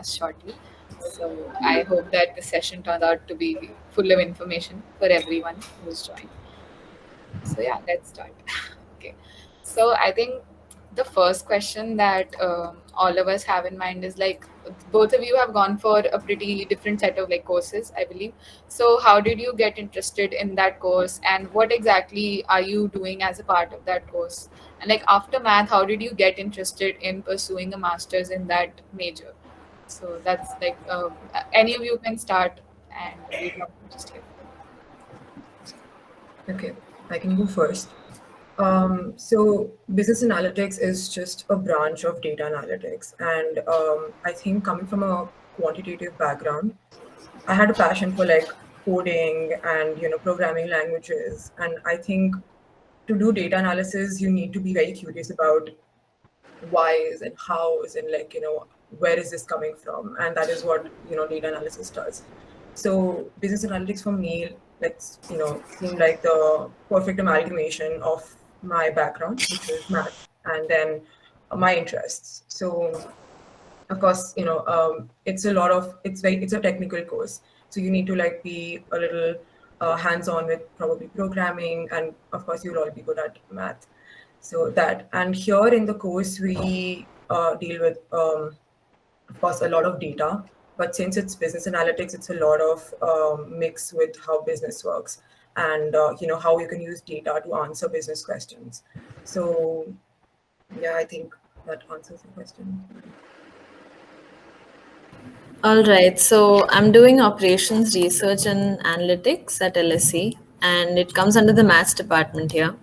shortly. So I hope that the session turns out to be full of information for everyone who's joined. So yeah, let's start. Okay. So I think the first question that all of us have in mind is like both of you have gone for a pretty different set of like courses, I believe. So how did you get interested in that course, and what exactly are you doing as a part of that course? And like after math, how did you get interested in pursuing a master's in that major? So that's like any of you can start, and we'd love to just hear. Okay, I can go first. So business analytics is just a branch of data analytics, and I think coming from a quantitative background, I had a passion for like coding and programming languages, and I think to do data analysis, you need to be very curious about whys and hows and like where is this coming from, and that is what data analysis does. So business analytics for me, let's seem like the perfect amalgamation of my background, which is math, and then my interests. So of course it's a lot of it's a technical course, so you need to like be a little hands-on with probably programming, and of course you'll all be good at math. So that, and here in the course we deal with of course a lot of data, but since it's business analytics, it's a lot of mix with how business works, and how you can use data to answer business questions. So yeah, I think that answers the question. All right, so I'm doing operations research and analytics at LSE, and it comes under the maths department here.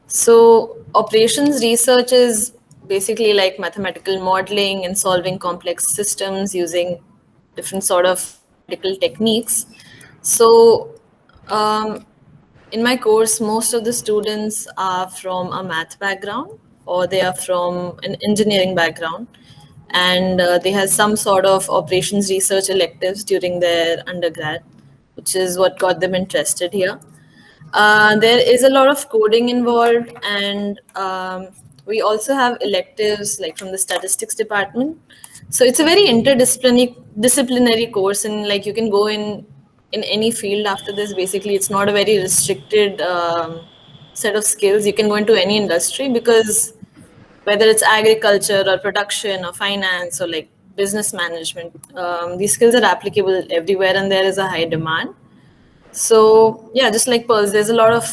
So operations research is basically like mathematical modeling and solving complex systems using different sort of analytical techniques. So in my course, most of the students are from a math background or they are from an engineering background, and they have some sort of operations research electives during their undergrad, which is what got them interested here. There is a lot of coding involved, and we also have electives like from the statistics department. So it's a very interdisciplinary course, and like you can go in any field after this. Basically, it's not a very restricted set of skills. You can go into any industry because whether it's agriculture or production or finance or like business management, these skills are applicable everywhere, and there is a high demand. So yeah, just like Pearls, there's a lot of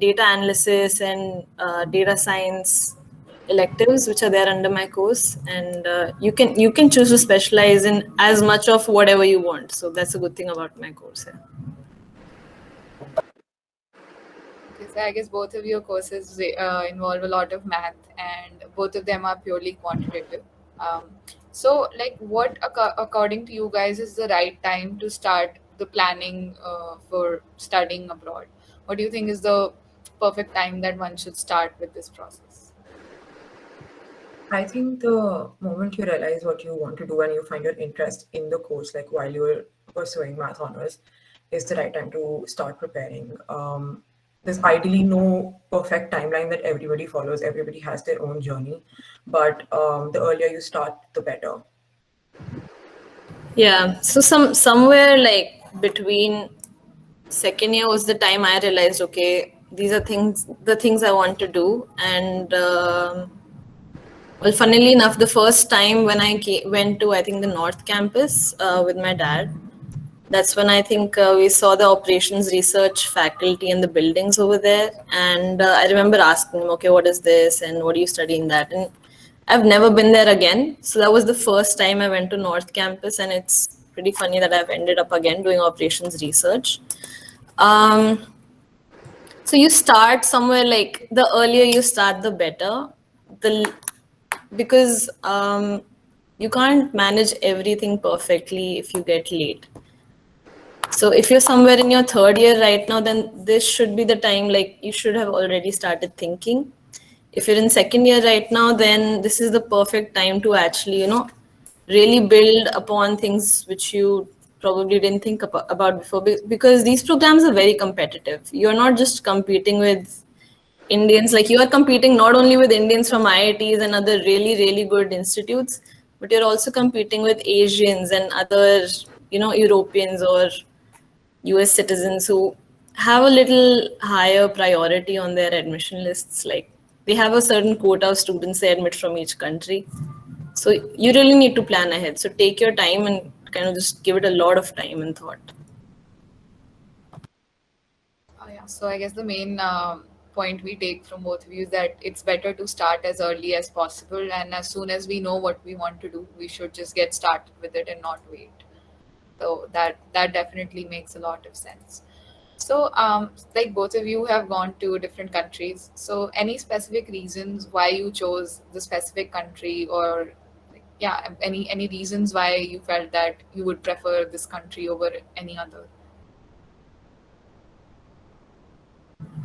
data analysis and data science electives which are there under my course, and you can choose to specialize in as much of whatever you want. So that's a good thing about my course. Yeah. Okay, so I guess both of your courses involve a lot of math, and both of them are purely quantitative. Um, so, like, what according to you guys is the right time to start the planning for studying abroad? What do you think is the perfect time that one should start with this process? I think the moment you realize what you want to do and you find your interest in the course, like while you're pursuing math honors, is the right time to start preparing. There's ideally no perfect timeline that everybody follows. Everybody has their own journey, but the earlier you start, the better. Yeah. So somewhere like between second year was the time I realized, okay, these are the things I want to do, and well, funnily enough, the first time when went to, I think, the North Campus with my dad, that's when I think we saw the operations research faculty and the buildings over there. And I remember asking him, okay, what is this? And what are you studying that? And I've never been there again. So that was the first time I went to North Campus. And it's pretty funny that I've ended up again doing operations research. Um, so you start somewhere, like the earlier you start, the better. Because you can't manage everything perfectly if you get late. So if you're somewhere in your third year right now, then this should be the time, like you should have already started thinking. If you're in second year right now, then this is the perfect time to actually, really build upon things which you probably didn't think about before, because these programs are very competitive. You're not just competing with Indians, like you are competing not only with Indians from IITs and other really, really good institutes, but you're also competing with Asians and other, Europeans or US citizens who have a little higher priority on their admission lists. Like they have a certain quota of students they admit from each country. So you really need to plan ahead. So take your time and kind of just give it a lot of time and thought. Yeah. So I guess the main point we take from both of you is that it's better to start as early as possible, and as soon as we know what we want to do, we should just get started with it and not wait. So that definitely makes a lot of sense. So, like both of you have gone to different countries. So, any specific reasons why you chose the specific country, or like, yeah, any reasons why you felt that you would prefer this country over any other?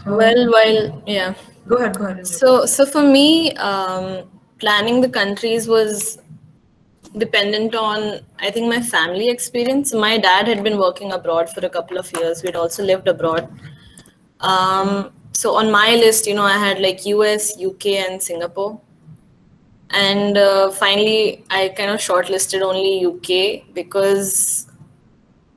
Um, Yeah. go ahead, and So for me, planning the countries was dependent on, I think, my family experience. My dad had been working abroad for a couple of years. We'd also lived abroad. So on my list, I had like US, UK, and Singapore. And finally, I kind of shortlisted only UK because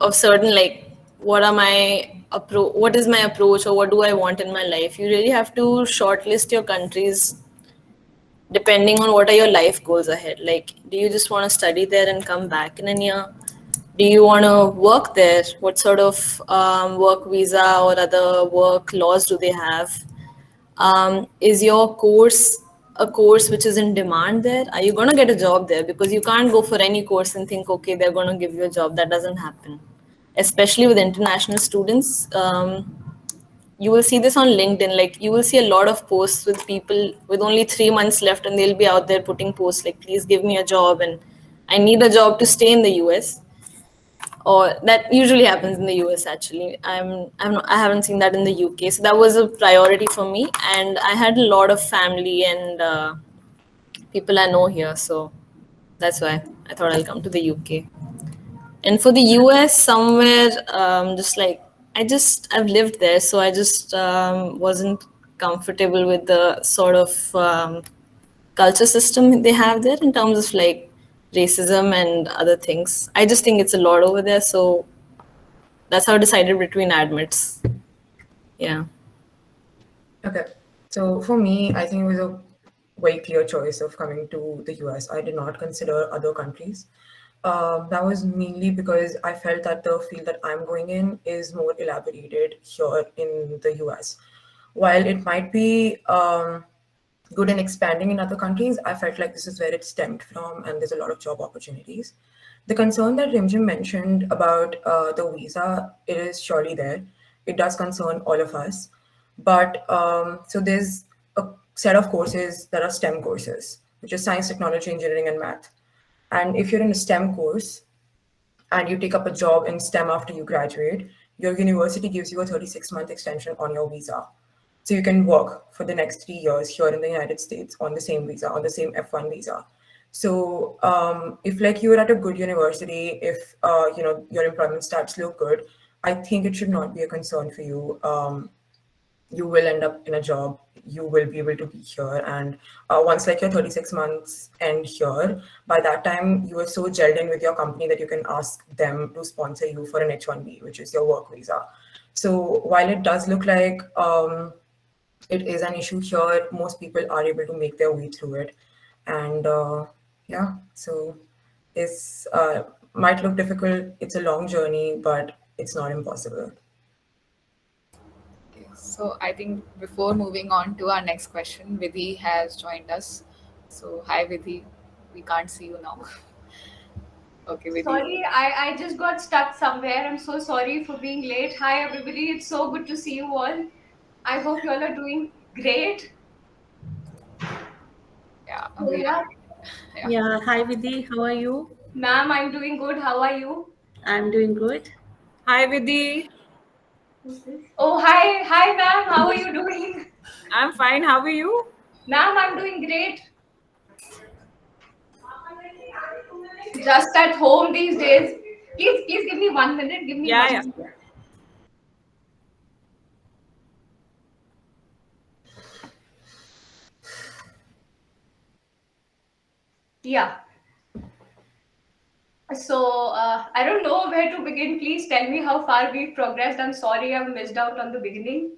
of certain, like, what is my approach, or what do I want in my life. You really have to shortlist your countries depending on what are your life goals ahead. Like, do you just want to study there and come back in a year? Do you want to work there? What sort of work visa or other work laws do they have? Is your course a course which is in demand there? Are you going to get a job there? Because you can't go for any course and think, okay, they're going to give you a job. That doesn't happen, especially with international students. You will see this on LinkedIn. Like, you will see a lot of posts with people with only 3 months left, and they'll be out there putting posts like, please give me a job, and I need a job to stay in the US. Or that usually happens in the US. Actually, I haven't seen that in the UK. So that was a priority for me, and I had a lot of family and people I know here. So that's why I thought I'll come to the UK. And for the US, somewhere, just like, I've lived there, so I just wasn't comfortable with the sort of culture system they have there in terms of like racism and other things. I just think it's a lot over there, so that's how I decided between admits. Yeah. Okay. So for me, I think it was a very clear choice of coming to the US. I did not consider other countries. That was mainly because I felt that the field that I'm going in is more elaborated here in the US. While it might be good in expanding in other countries, I felt like this is where it stemmed from, and there's a lot of job opportunities. The concern that Rimjhim mentioned about the visa, it is surely there. It does concern all of us. But so there's a set of courses that are STEM courses, which is science, technology, engineering, and math. And if you're in a STEM course and you take up a job in STEM after you graduate, your university gives you a 36-month extension on your visa. So you can work for the next 3 years here in the United States on the same visa, on the same F1 visa. So if like you are at a good university, if your employment stats look good, I think it should not be a concern for you. You will end up in a job, you will be able to be here, and once like your 36 months end here, by that time you are so gelled in with your company that you can ask them to sponsor you for an H1B, which is your work visa. So while it does look like it is an issue here, most people are able to make their way through it. And yeah, so it's might look difficult, it's a long journey, but it's not impossible. Okay. So, I think before moving on to our next question, Vidhi has joined us. So, hi Vidhi. We can't see you now. Okay, Vidhi. Sorry, I just got stuck somewhere. I'm so sorry for being late. Hi, everybody. It's so good to see you all. I hope you all are doing great. Yeah, So, we yeah, are. Yeah. Yeah, hi Vidhi, how are you? ma'am, I'm doing good. How are you? I'm doing good. Hi Vidhi, Who's this? Oh, hi. Hi, ma'am. How are you doing? I'm fine. How are you? Ma'am, I'm doing great. Just at home these days. Please give me 1 minute. Give me Yeah, one yeah. minute. Yeah. So I don't know where to begin. Please tell me how far we've progressed. I'm sorry I've missed out on the beginning.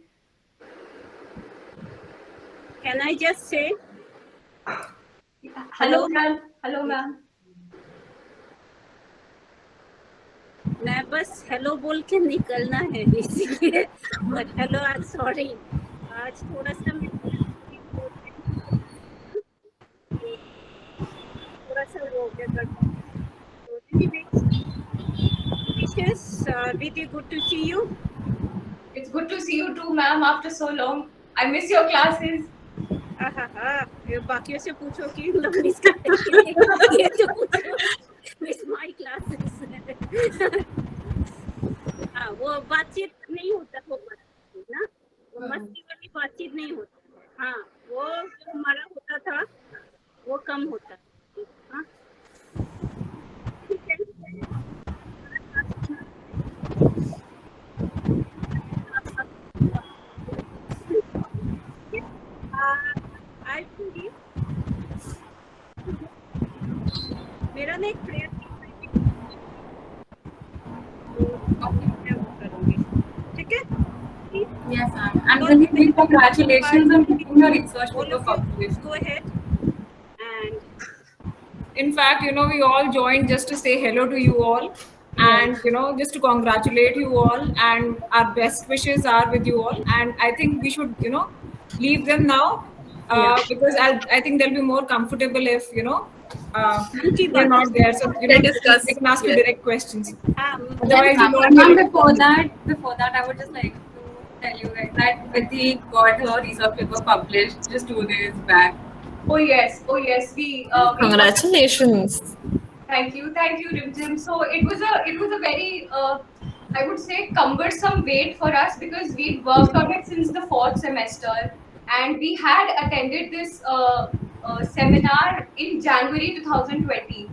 Can I just say Hello, hello? ma'am. Hello, ma'am. मैं बस hello बोल के निकलना है इसीलिए but hello आज sorry आज थोड़ा सा मैं थोड़ा सा वो हो गया गड़बड़ anyways wishes Vidhi, good to see you. It's good to see you too, ma'am, after so long. I miss your classes. ये बाकियों से पूछो कि लोग मिस करते हैं ये तो पूछो मिस माय क्लासेस हाँ वो बातचीत नहीं होता वो मस्ती ना वो मस्ती वाली बातचीत नहीं होता हाँ वो जो हमारा होता था वो कम होता है हाँ ठीक है आई बelieve मेरा ना एक प्रेयर करूंगी ठीक है Yes, ma'am. And then big congratulations on getting your research all paper of you published. go ahead and In fact, we all joined just to say hello to you all, and just to congratulate you all, and our best wishes are with you all. And I think we should, leave them now, because I think they'll be more comfortable if उनकी we're बातें not there. So They discuss. they can ask you Yes. direct questions. हाँ Otherwise, Yes, you'll all ma'am. get Ma'am, it. before that, I would just like to tell you guys that Vidhi got her research paper published just 2 days back. Oh yes, oh yes. We Congratulations. thank you, Rimjhim. So it was a very I would say cumbersome wait for us because we'd worked on it since the fourth semester, and we had attended this seminar in January 2020.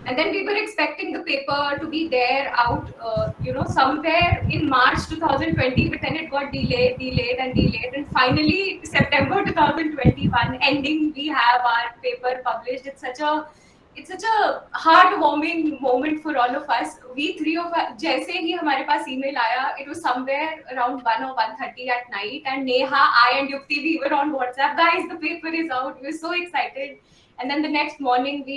And then we were expecting the paper to be there out, somewhere in March 2020, but then it got delayed. And finally, September 2021 ending, we have our paper published. It's such a heartwarming moment for all of us. We three of us, जैसे ही हमारे पास email आया, it was somewhere around 1 or 1:30 at night, and Neha, I and Yukti, we were on WhatsApp. Guys, the paper is out. We were so excited. And then the next morning, we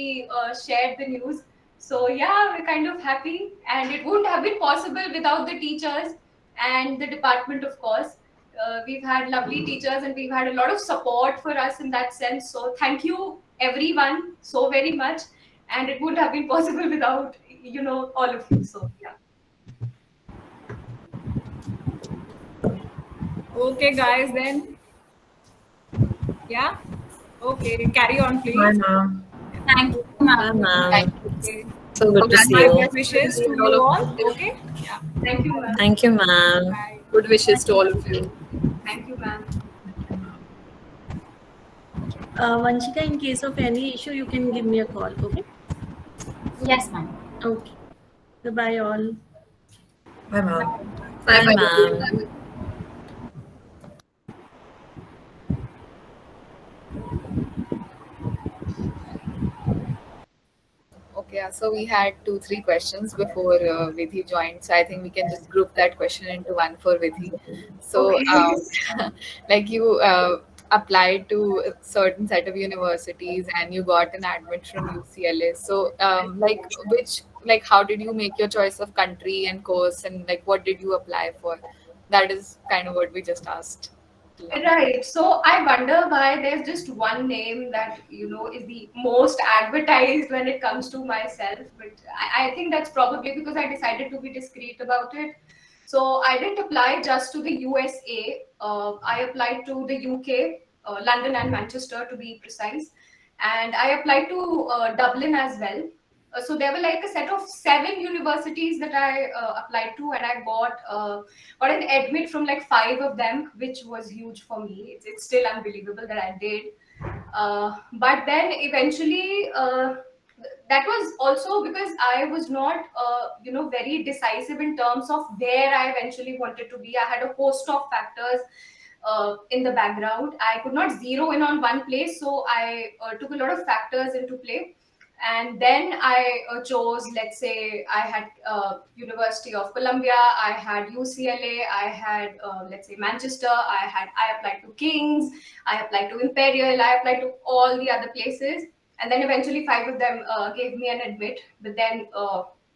shared the news. So yeah, we're kind of happy, and it wouldn't have been possible without the teachers and the department, of course. We've had lovely teachers, and we've had a lot of support for us in that sense. So thank you, everyone, so very much. And it wouldn't have been possible without all of you. So yeah. Okay, guys, then. Yeah? Okay, carry on, Bye, please. ma'am. Thank you, Bye, ma'am. ma'am. Thank you. Okay. So good to see My you. best wishes to you all. Okay? Yeah. Thank you, ma'am. Thank you, ma'am. Bye. Good wishes to all of you. Thank you, ma'am. Vanshika, in case of any issue you can give me a call, okay? Yes, ma'am. Okay, bye all. Bye, ma'am. Bye, Bye, ma'am. Okay, so we had 3 questions before Vidhi joined. So I think we can just group that question into one for Vidhi. So, Okay. like you applied to a certain set of universities and you got an admit from UCLA. So, how did you make your choice of country and course, and like what did you apply for? That is kind of what we just asked. Right. So I wonder why there's just one name that is the most advertised when it comes to myself. But I think that's probably because I decided to be discreet about it. So I didn't apply just to the USA. I applied to the UK, London and Manchester to be precise, and I applied to Dublin as well. So there were like a set of 7 universities that I applied to, and I got an admit from like 5 of them, which was huge for me. It's still unbelievable that I did. But then eventually, that was also because I was not, very decisive in terms of where I eventually wanted to be. I had a host of factors in the background. I could not zero in on one place, so I took a lot of factors into play. And then I chose, let's say, I had University of Columbia, I had UCLA, I had let's say Manchester, I applied to King's, I applied to Imperial, I applied to all the other places, and then eventually five of them gave me an admit. But then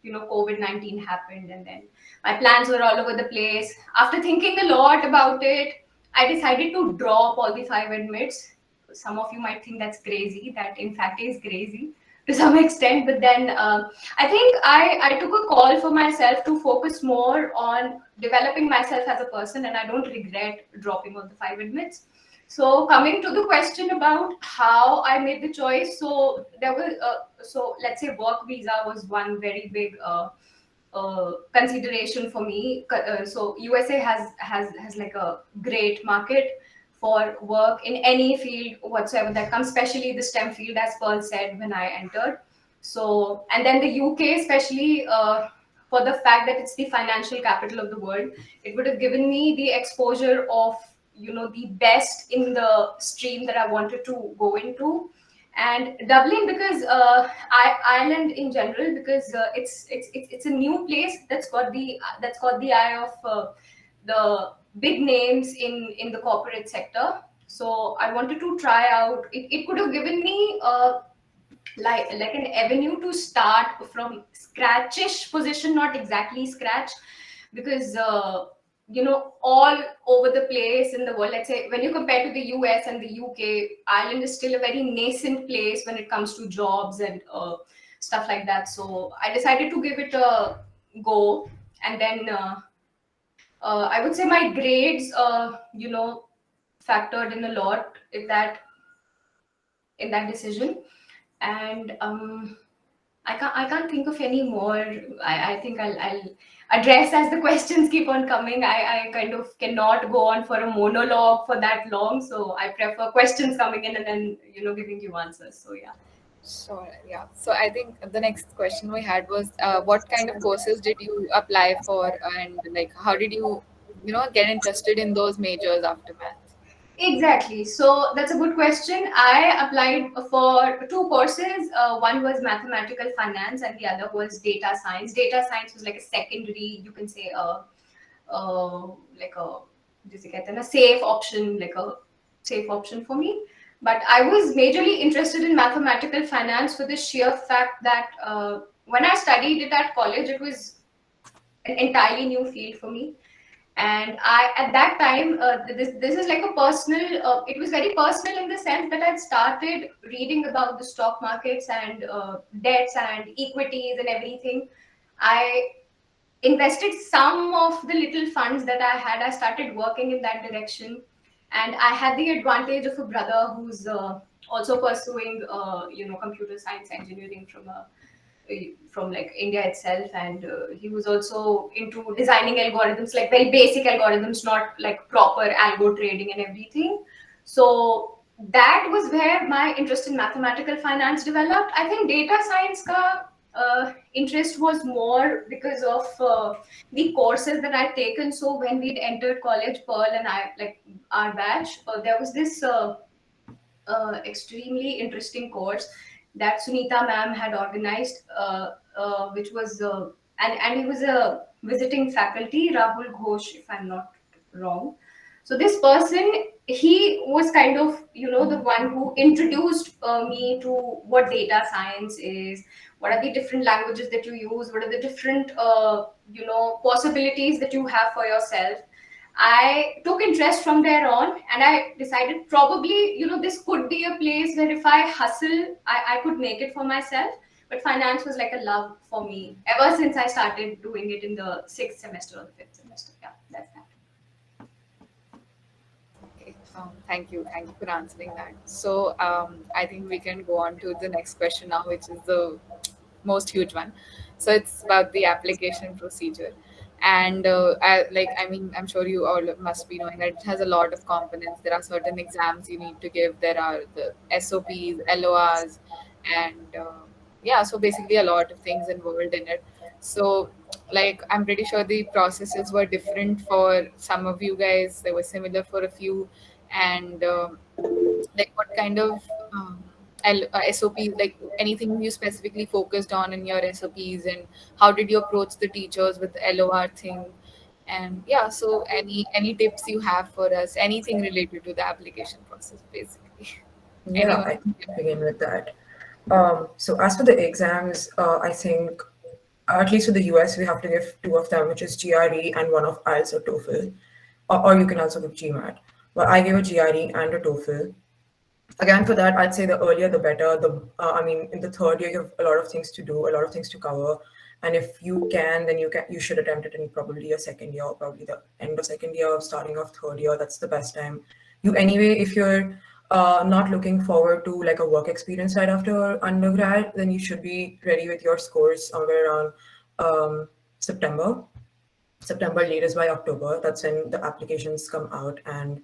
COVID-19 happened, and then my plans were all over the place. After thinking a lot about it, I decided to drop all the five admits. Some of you might think that's crazy. That in fact is crazy to some extent. But then I think I took a call for myself to focus more on developing myself as a person, and I don't regret dropping all the five admits. So coming to the question about how I made the choice, so there was so let's say work visa was one very big consideration for me. So USA has like a great market for work in any field whatsoever that comes, especially the STEM field, as Pearl said when I entered. So, and then the UK, especially for the fact that it's the financial capital of the world, it would have given me the exposure of the best in the stream that I wanted to go into. And Dublin, because Ireland in general, because it's a new place that's got the eye of the big names in the corporate sector. So I wanted to try out. It could have given me like an avenue to start from scratchish position, not exactly scratch, because all over the place in the world, let's say when you compare to the US and the UK, Ireland is still a very nascent place when it comes to jobs and stuff like that. So I decided to give it a go. And then I would say my grades factored in a lot in that decision. And I can't think of any more. I think I'll address as the questions keep on coming. I kind of cannot go on for a monologue for that long, so I prefer questions coming in and then giving you answers. So yeah. Sure. Yeah. So I think the next question we had was, what kind of courses did you apply for, and like how did you, get interested in those majors after maths? Exactly. So that's a good question. I applied for two courses. One was mathematical finance, and the other was data science. Data science was like a secondary, you can say, like a जिसे कहते हैं ना safe option, like a safe option for me. But I was majorly interested in mathematical finance for the sheer fact that when I studied it at college, it was an entirely new field for me. And I at that time, this is like a personal, it was very personal in the sense that I'd started reading about the stock markets and debts and equities and everything. I invested some of the little funds that I had. I started working in that direction, and I had the advantage of a brother who's also pursuing computer science engineering from like India itself, and he was also into designing algorithms, like very basic algorithms, not like proper algo trading and everything. So that was where my interest in mathematical finance developed. I think data science ka interest was more because of the courses that I'd taken. So when we'd entered college, Pearl and I, like our batch, there was this extremely interesting course that Sunita ma'am had organized, which was and he was a visiting faculty, Rahul Ghosh, if I'm not wrong. So this person, he was kind of the one who introduced me to what data science is, what are the different languages that you use, what are the different possibilities that you have for yourself. I took interest from there on, and I decided probably, this could be a place where if I hustle, I could make it for myself. But finance was like a love for me ever since I started doing it in the sixth semester or the fifth semester. Yeah, that's that. Okay. Thank you for answering that. So I think we can go on to the next question now, which is the most huge one. So it's about the application procedure. And I'm sure you all must be knowing that it has a lot of components. There are certain exams you need to give. There are the SOPs, LORs, and yeah, so basically a lot of things involved in it. So, like, I'm pretty sure the processes were different for some of you guys. They were similar for a few, and like, what kind of SOPs, like anything you specifically focused on in your SOPs, and how did you approach the teachers with the LOR thing? And yeah, so any tips you have for us, anything related to the application process, basically. Yeah, Anyone I can can begin with that. So as for the exams, I think at least for the US, we have to give two of them, which is GRE and one of IELTS or TOEFL, or you can also give GMAT. But I gave a GRE and a TOEFL. Again, for that, I'd say the earlier the better. I mean, in the third year, you have a lot of things to do, a lot of things to cover, and if you can, then you should attempt it in probably your second year, or probably the end of second year, starting of third year. That's the best time. You anyway, if you're not looking forward to like a work experience right after undergrad, then you should be ready with your scores somewhere around September. September, latest by October. That's when the applications come out. And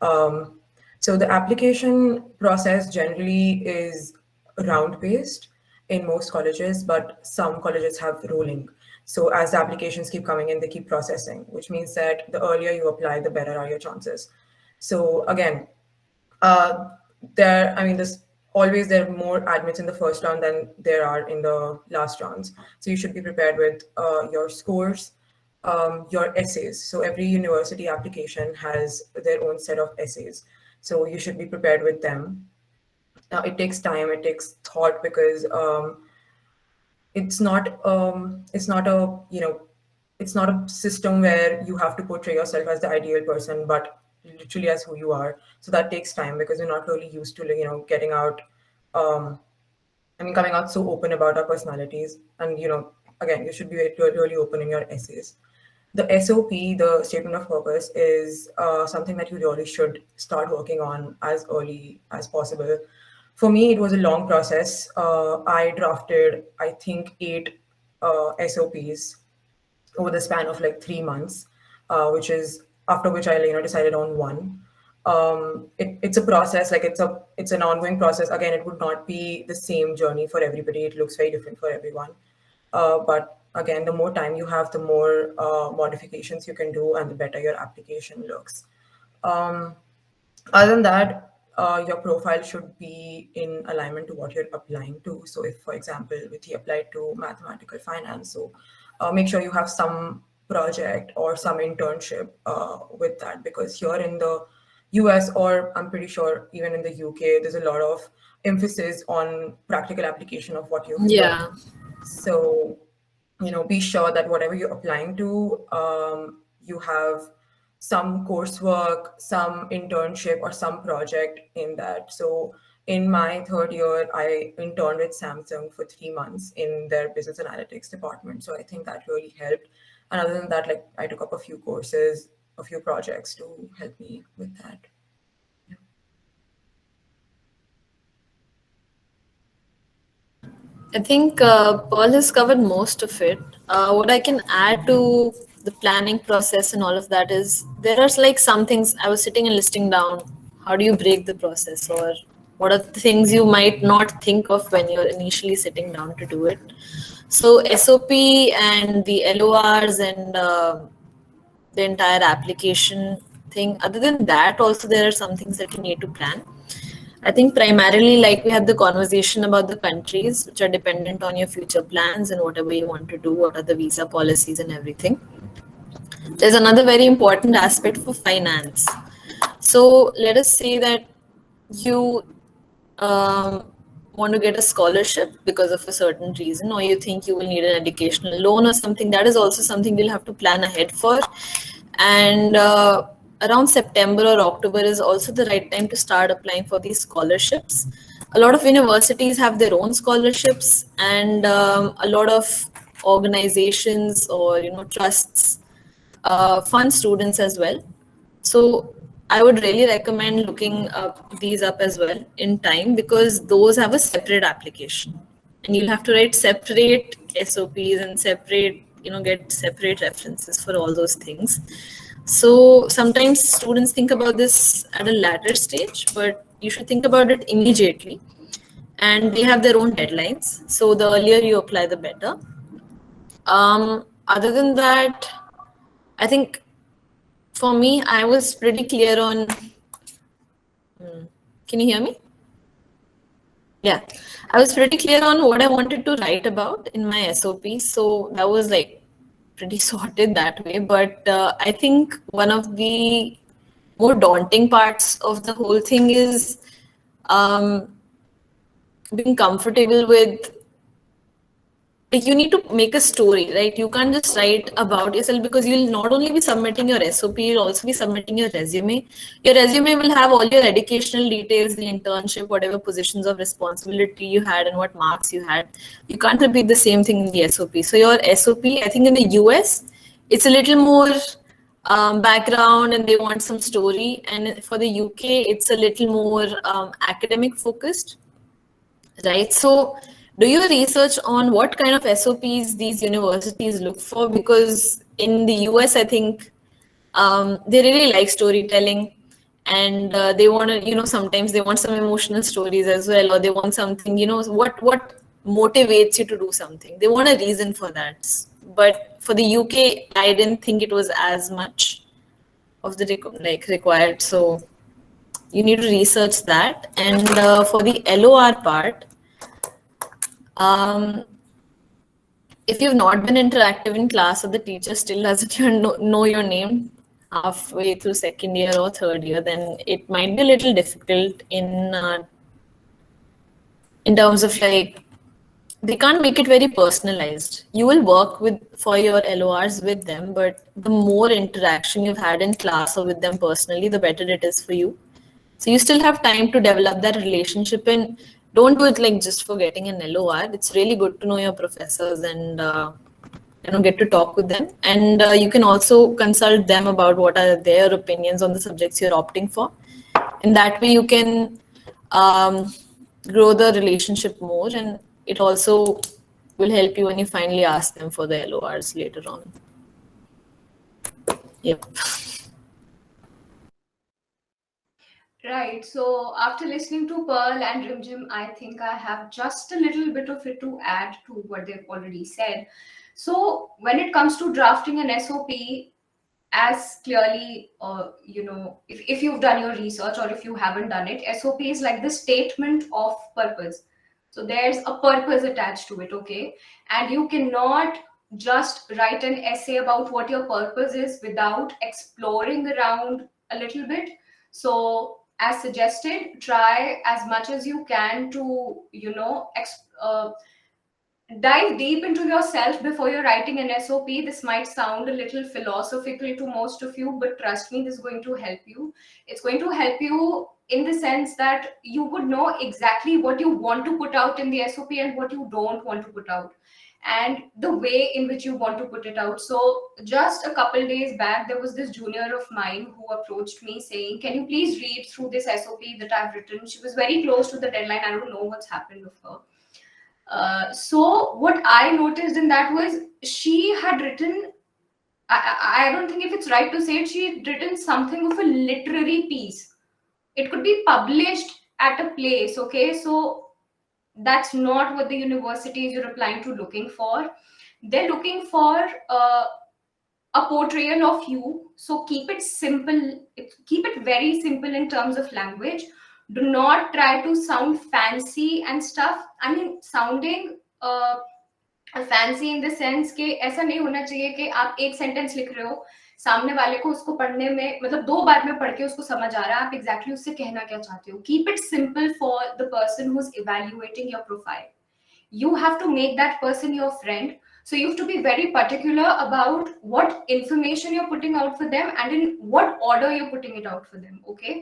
um, so the application process generally is round based in most colleges, but some colleges have rolling. So as the applications keep coming in, they keep processing, which means that the earlier you apply, the better are your chances. So again, uh, there's always there are more admits in the first round than there are in the last rounds. So you should be prepared with your scores, your essays. So every university application has their own set of essays. So you should be prepared with them. It takes time, it takes thought because it's not a it's not a system where you have to portray yourself as the ideal person, but literally as who you are. So that takes time because you're not really used to getting out um coming out so open about our personalities. And again, you should be really open in your essays. The SOP, the statement of purpose, is something that you really should start working on as early as possible. For me, it was a long process. I drafted, I think, 8 SOPs over the span of like 3 months, which is after which I decided on one. It's a process, like it's an ongoing process. Again, it would not be the same journey for everybody. It looks very different for everyone. But again, the more time you have, the more modifications you can do, and the better your application looks. Um, Other than that, your profile should be in alignment to what you're applying to. So if, for example, Vidhi applied to mathematical finance, so make sure you have some project or some internship with that, because here in the US, or I'm pretty sure even in the UK, there's a lot of emphasis on practical application of what you've learned. Yeah. So, be sure that whatever you're applying to, you have some coursework, some internship, or some project in that. So, in my third year, I interned with Samsung for 3 months in their business analytics department. So, I think that really helped. And other than that, like I took up a few courses, a few projects to help me with that. I think Paul has covered most of it. What I can add to the planning process and all of that is there are like some things I was sitting and listing down. How do you break the process, or what are the things you might not think of when you're initially sitting down to do it? So SOP and the LORs and the entire application thing. Other than that, also there are some things that you need to plan. I think primarily, like we had the conversation about the countries which are dependent on your future plans and whatever you want to do, what are the visa policies and everything. There's another very important aspect for finance. So let us say that you want to get a scholarship because of a certain reason, or you think you will need an educational loan or something. That is also something you'll have to plan ahead for. And around September or October is also the right time to start applying for these scholarships. A lot of universities have their own scholarships, and a lot of organizations or trusts fund students as well. So I would really recommend looking up these up as well in time, because those have a separate application, and you'll have to write separate SOPs and separate, get separate references for all those things. So sometimes students think about this at a later stage, but you should think about it immediately. And they have their own deadlines. So the earlier you apply, the better. Other than that, I think for me, I was pretty clear on. Can you hear me? Yeah, I was pretty clear on what I wanted to write about in my SOP, so that was like pretty sorted that way. But I think one of the more daunting parts of the whole thing is um, being comfortable with, like, you need to make a story, right? You can't just write about yourself, because you'll not only be submitting your SOP, you'll also be submitting your resume. Your resume will have all your educational details, the internship, whatever positions of responsibility you had and what marks you had. You can't repeat the same thing in the SOP. So your SOP, I think in the US, it's a little more background and they want some story. And for the UK, it's a little more academic focused. Right. So, do your research on what kind of SOPs these universities look for? Because in the US, I think they really like storytelling, and they want to, sometimes they want some emotional stories as well, or they want something, what motivates you to do something. They want a reason for that. But for the UK, I didn't think it was as much of the required. So you need to research that. And for the LOR part, if you've not been interactive in class, or the teacher still doesn't know your name halfway through second year or third year, then it might be a little difficult in terms of, like, they can't make it very personalized. You will work with for your LORs with them, but the more interaction you've had in class or with them personally, the better it is for you. So you still have time to develop that relationship, and don't do it like just for getting an LOR. It's really good to know your professors and get to talk with them. And you can also consult them about what are their opinions on the subjects you're opting for. In that way, you can grow the relationship more, and it also will help you when you finally ask them for the LORs later on. Yep. Right. So after listening to Pearl and Rimjhim, I think I have just a little bit of it to add to what they've already said. So when it comes to drafting an SOP, as clearly, if you've done your research or if you haven't done it, SOP is like the statement of purpose. So there's a purpose attached to it, okay? And you cannot just write an essay about what your purpose is without exploring around a little bit. So as suggested, try as much as you can to, dive deep into yourself before you're writing an SOP. This might sound a little philosophical to most of you, but trust me, this is going to help you. It's going to help you in the sense that you would know exactly what you want to put out in the SOP and what you don't want to put out, and the way in which you want to put it out. So just a couple days back, there was this junior of mine who approached me saying, can you please read through this SOP that I've written? She was very close to the deadline. I don't know what's happened with her. So what I noticed in that was she had written, I don't think if it's right to say it, she had written something of a literary piece. It could be published at a place, okay? So that's not what the universities you're applying to looking for. They're looking for a portrayal of you. So keep it simple, keep it very simple in terms of language. Do not try to sound fancy and stuff. I mean, sounding fancy in the sense कि ऐसा नहीं होना चाहिए कि आप एक sentence लिख रहे हो, सामने वाले को उसको पढ़ने में मतलब 2 बार में पढ़ के उसको समझ आ रहा है, आप एग्जैक्टली उससे कहना क्या चाहते हो. Keep it simple for the person who is evaluating your profile. You have to make that person your friend. So you have to be very particular about what information you're putting out for them and in what order you're putting it out for them, okay?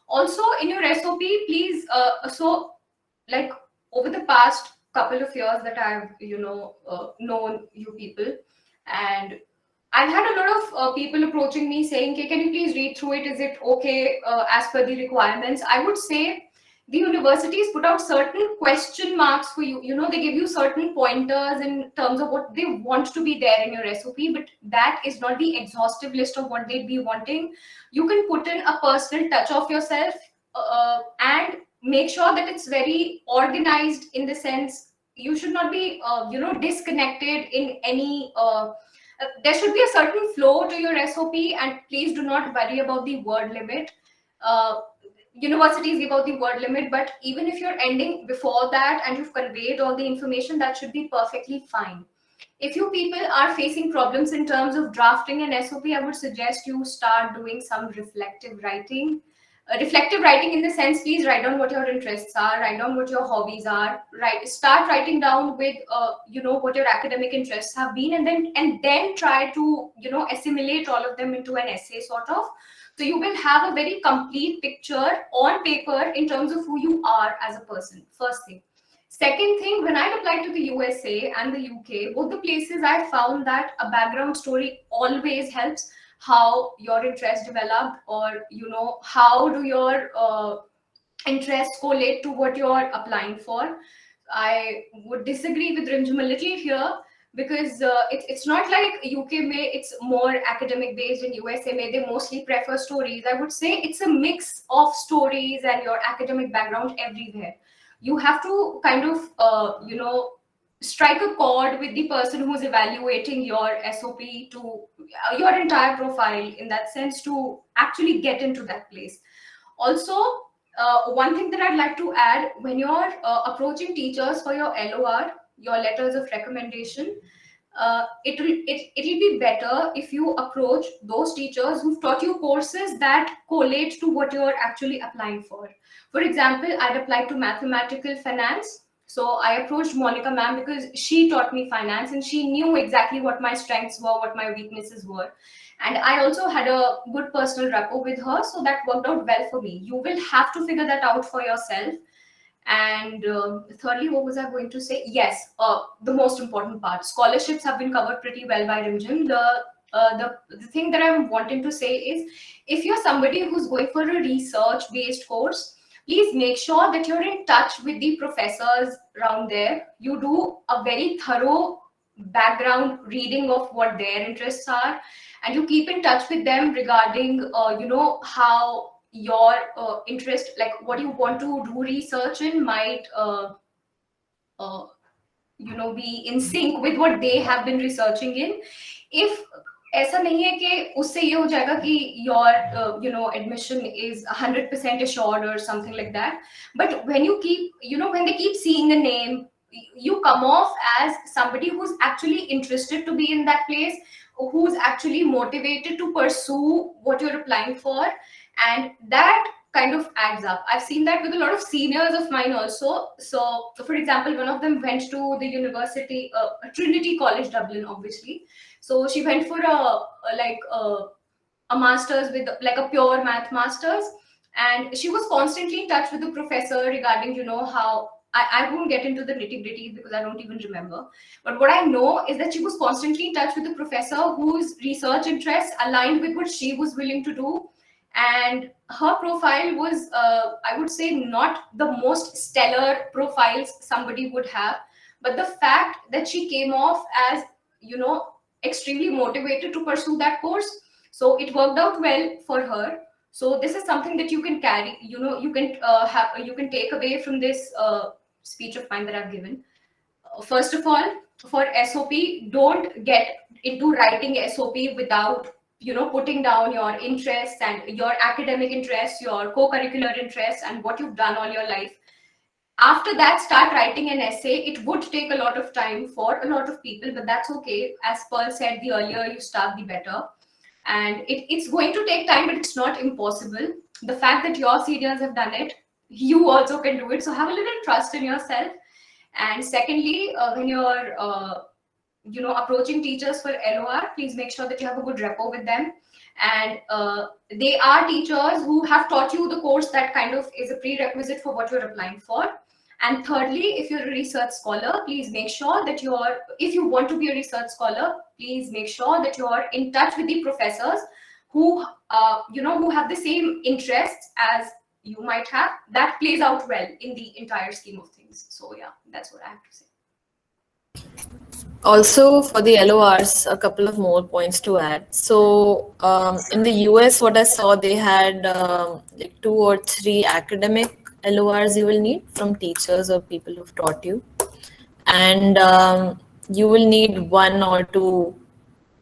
Also in your SOP, please, so like over the past couple of years that I've known you people, and I've had a lot of people approaching me saying, okay, can you please read through it, is it okay as per the requirements? I would say the universities put out certain question marks for you. They give you certain pointers in terms of what they want to be there in your SOP, but that is not the exhaustive list of what they'd be wanting. You can put in a personal touch of yourself, and make sure that it's very organized in the sense you should not be disconnected in any there should be a certain flow to your SOP, and please do not worry about the word limit. universities give out the word limit, but even if you're ending before that and you've conveyed all the information, that should be perfectly fine. If you people are facing problems in terms of drafting an SOP, I would suggest you start doing some reflective writing. Reflective writing in the sense, please write down what your interests are, write down what your hobbies are, start writing down with what your academic interests have been, and then try to assimilate all of them into an essay sort of. So you will have a very complete picture on paper in terms of who you are as a person, first thing. Second thing, when I applied to the USA and the UK, both the places I found that a background story always helps. How your interest developed, or how do your interests collate to what you're applying for. I would disagree with Rimjhim a little here, because it's not like UK may it's more academic based, and USA may they mostly prefer stories. I would say it's a mix of stories and your academic background everywhere. You have to kind of strike a chord with the person who's evaluating your SOP to your entire profile, in that sense, to actually get into that place. Also, one thing that I'd like to add, when you're approaching teachers for your LOR, your letters of recommendation, it'll be better if you approach those teachers who've taught you courses that collate to what you're actually applying for. For example, I'd applied to mathematical finance. So I approached Monica ma'am because she taught me finance and she knew exactly what my strengths were, what my weaknesses were. And I also had a good personal rapport with her, so that worked out well for me. You will have to figure that out for yourself. And thirdly, what was I going to say? Yes, the most important part. Scholarships have been covered pretty well by Rimjhim. The thing that I'm wanting to say is, if you're somebody who's going for a research-based course, please make sure that you're in touch with the professors around there. You do a very thorough background reading of what their interests are, and you keep in touch with them regarding, how your interest, like what you want to do research in, might be in sync with what they have been researching in. If ऐसा नहीं है कि उससे ये हो जाएगा कि your admission is 100% assured or something like that, but when you keep when they keep seeing a name, you come off as somebody who's actually interested to be in that place, who's actually motivated to pursue what you're applying for, and that kind of adds up. I've seen that with a lot of seniors of mine also. So for example, one of them went to the university, Trinity College Dublin, obviously. So she went for a master's with like a pure math master's, and she was constantly in touch with the professor regarding how I won't get into the nitty-gritty because I don't even remember. But what I know is that she was constantly in touch with the professor whose research interests aligned with what she was willing to do. And her profile was, I would say, not the most stellar profiles somebody would have. But the fact that she came off as, extremely motivated to pursue that course, so it worked out well for her. So this is something that you can carry, you can take away from this speech of mine that I've given. First of all, for SOP, don't get into writing SOP without putting down your interests and your academic interests, your co-curricular interests, and what you've done all your life. After that, start writing an essay. It would take a lot of time for a lot of people, but that's okay. As Pearl said, the earlier you start, the better. And it's going to take time, but it's not impossible. The fact that your seniors have done it, you also can do it. So have a little trust in yourself. And secondly, when you're approaching teachers for LOR, please make sure that you have a good rapport with them. And they are teachers who have taught you the course that kind of is a prerequisite for what you're applying for. And thirdly, if you're a research scholar, please make sure that if you want to be a research scholar, please make sure that you're in touch with the professors who have the same interests as you might have. That plays out well in the entire scheme of things. So yeah, that's what I have to say. Also, for the LORs, a couple of more points to add. So in the US, what I saw, they had like 2 or 3 academic LORs you will need from teachers or people who've taught you. And you will need 1 or 2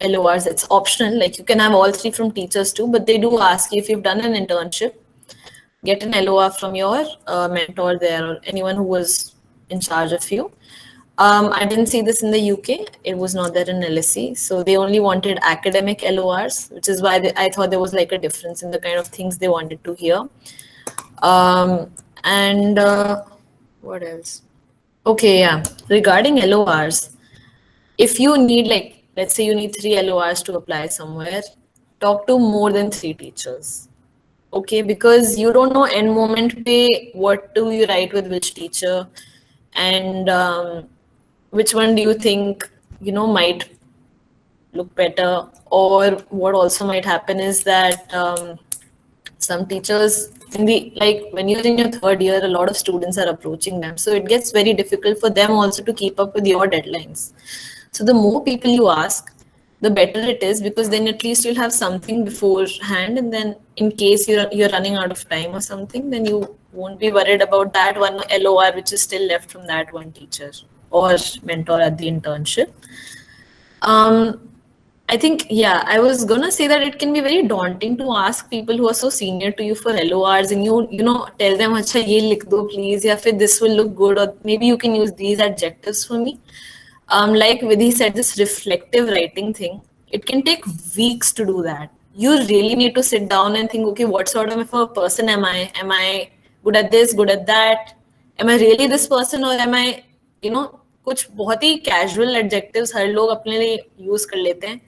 LORs. It's optional. Like you can have all 3 from teachers too, but they do ask you if you've done an internship. get an LOR from your mentor there or anyone who was in charge of you. I didn't see this in the UK. It was not there in LSE. So they only wanted academic LORs, which is why I thought there was like a difference in the kind of things they wanted to hear. And what else? Okay, yeah. Regarding LORs, if you need, like, let's say you need 3 LORs to apply somewhere, talk to more than 3 teachers. Okay, because you don't know end moment pe what do you write with which teacher, and which one do you think might look better, or what also might happen is that some teachers in the, like, when you're in your third year, a lot of students are approaching them, so it gets very difficult for them also to keep up with your deadlines. So the more people you ask, the better it is, because then at least you'll have something beforehand, and then in case you're running out of time or something, then you won't be worried about that one LOR which is still left from that one teacher or mentor at the internship. I think, yeah, I was gonna say that it can be very daunting to ask people who are so senior to you for LORs, and tell them, "Acha, ye likh do please," या फिर this will look good, or maybe you can use these adjectives for me. Like Vidhi said, this reflective writing thing, it can take weeks to do that. You really need to sit down and think, okay, what sort of a person am I? Am I good at this, good at that? Am I really this person, or am I, कुछ बहुत ही casual adjectives हर लोग अपने लिए use कर लेते हैं.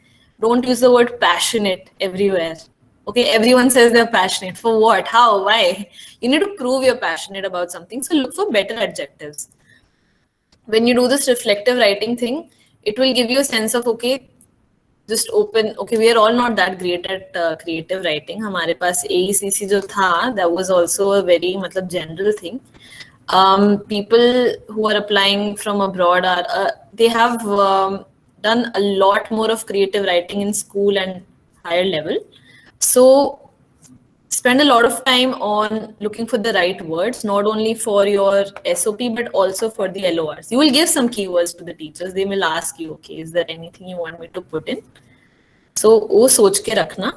Don't use the word passionate everywhere. Okay, everyone says they're passionate. For what? How? Why? You need to prove you're passionate about something. So look for better adjectives. When you do this reflective writing thing, it will give you a sense of, okay, just open. Okay, we are all not that great at creative writing. हमारे पास AECC जो था, that was also a very general thing. People who are applying from abroad are they have done a lot more of creative writing in school and higher level. So spend a lot of time on looking for the right words, not only for your SOP, but also for the LORs. You will give some keywords to the teachers. They will ask you, okay, is there anything you want me to put in? So वो सोच के रखना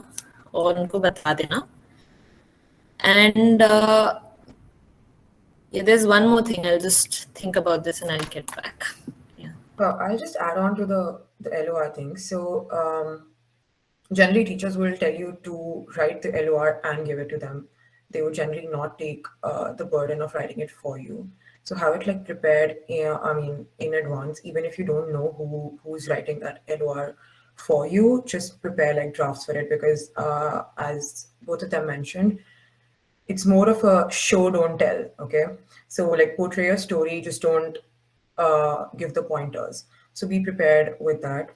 और उनको बता देना. And yeah, there's one more thing. I'll just think about this and I'll get back. Yeah. I'll just add on to the LOR thing. So generally, teachers will tell you to write the LOR and give it to them. They would generally not take the burden of writing it for you. So have it like prepared, in advance. Even if you don't know who's writing that LOR for you, just prepare like drafts for it, because as both of them mentioned, it's more of a show, don't tell. Okay, so like portray a story, just don't give the pointers. So be prepared with that.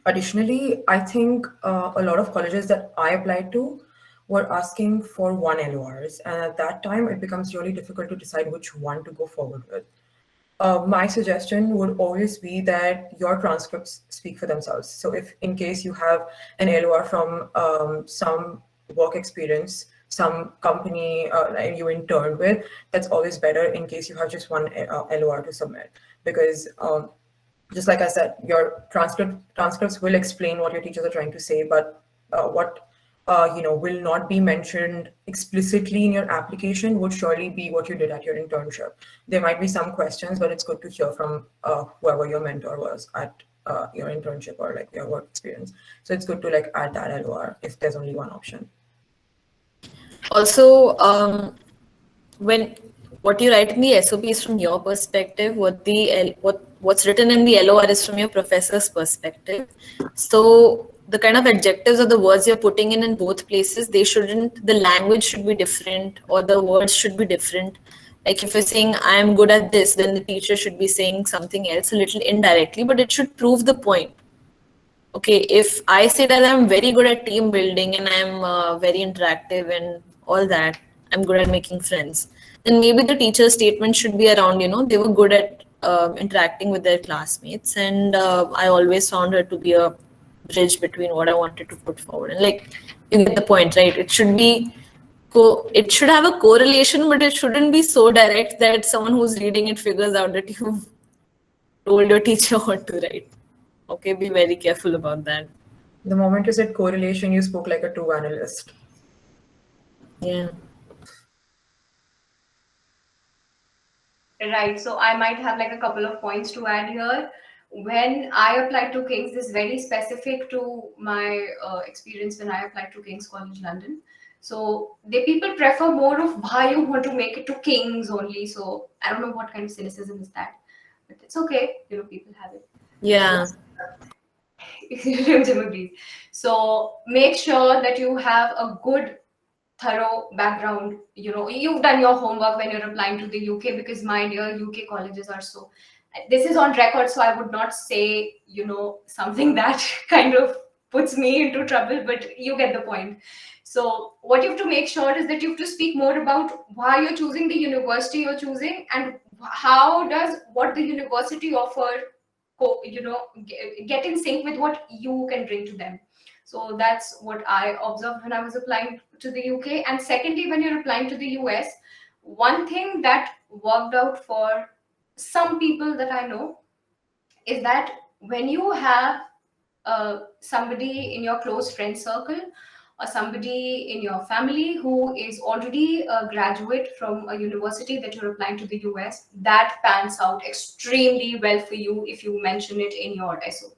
Additionally, I think a lot of colleges that I applied to were asking for 1 LORs, and at that time it becomes really difficult to decide which one to go forward with. My suggestion would always be that your transcripts speak for themselves. So if in case you have an LOR from some work experience, some company you interned with, that's always better in case you have just one LOR to submit. Because just like I said, your transcripts will explain what your teachers are trying to say, but what will not be mentioned explicitly in your application would surely be what you did at your internship. There might be some questions, but it's good to hear from whoever your mentor was at your internship or like your work experience. So it's good to like add that LOR if there's only one option. Also, when what you write in the SOP is from your perspective, what's written in the LOR is from your professor's perspective. So the kind of adjectives or the words you're putting in both places, the language should be different, or the words should be different. Like if you're saying, I am good at this, then the teacher should be saying something else a little indirectly, but it should prove the point. Okay, if I say that I'm very good at team building and I'm very interactive and all that, I'm good at making friends, then maybe the teacher's statement should be around, they were good at interacting with their classmates, and I always found her to be a bridge between what I wanted to put forward. And like, you get the point, right? It should be it should have a correlation, but it shouldn't be so direct that someone who's reading it figures out that you've told your teacher what to write. Okay, be very careful about that. The moment you said correlation, you spoke like a true analyst. Yeah. Right. So I might have like a couple of points to add here. When I applied to King's, this is very specific to my experience when I applied to King's College London. So they people prefer more of why you want to make it to King's only. So I don't know what kind of cynicism is that, but it's okay. You know, people have it. Yeah. Rimjhim agrees. So make sure that you have a good thorough background. You know, you've done your homework when you're applying to the UK, because my dear, UK colleges are so, this is on record, so I would not say, you know, something that kind of puts me into trouble, but you get the point. So what you have to make sure is that you have to speak more about why you're choosing the university you're choosing, and how does what the university offer you know, get in sync with what you can bring to them. So that's what I observed when I was applying to the UK. And secondly, when you're applying to the US, one thing that worked out for some people that I know is that when you have somebody in your close friend circle or somebody in your family who is already a graduate from a university that you're applying to the US, that pans out extremely well for you if you mention it in your SOP.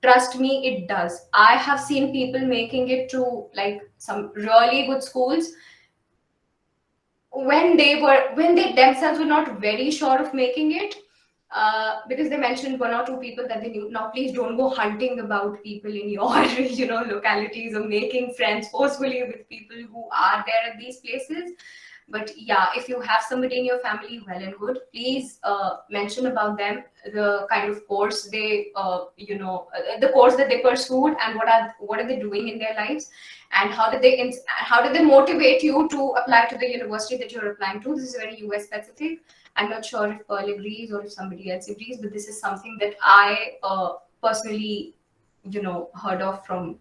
Trust me, it does. I have seen people making it to like some really good schools when they themselves were not very sure of making it, because they mentioned one or two people that they knew. Now please don't go hunting about people in your you know, localities, or making friends forcefully with people who are there at these places. But yeah, if you have somebody in your family, well and good. Please mention about them, the kind of course they the course that they pursued, and what are they doing in their lives, and how did they motivate you to apply to the university that you're applying to. This is very US specific. I'm not sure if Pearl agrees or if somebody else agrees, but this is something that I personally, you know, heard of from,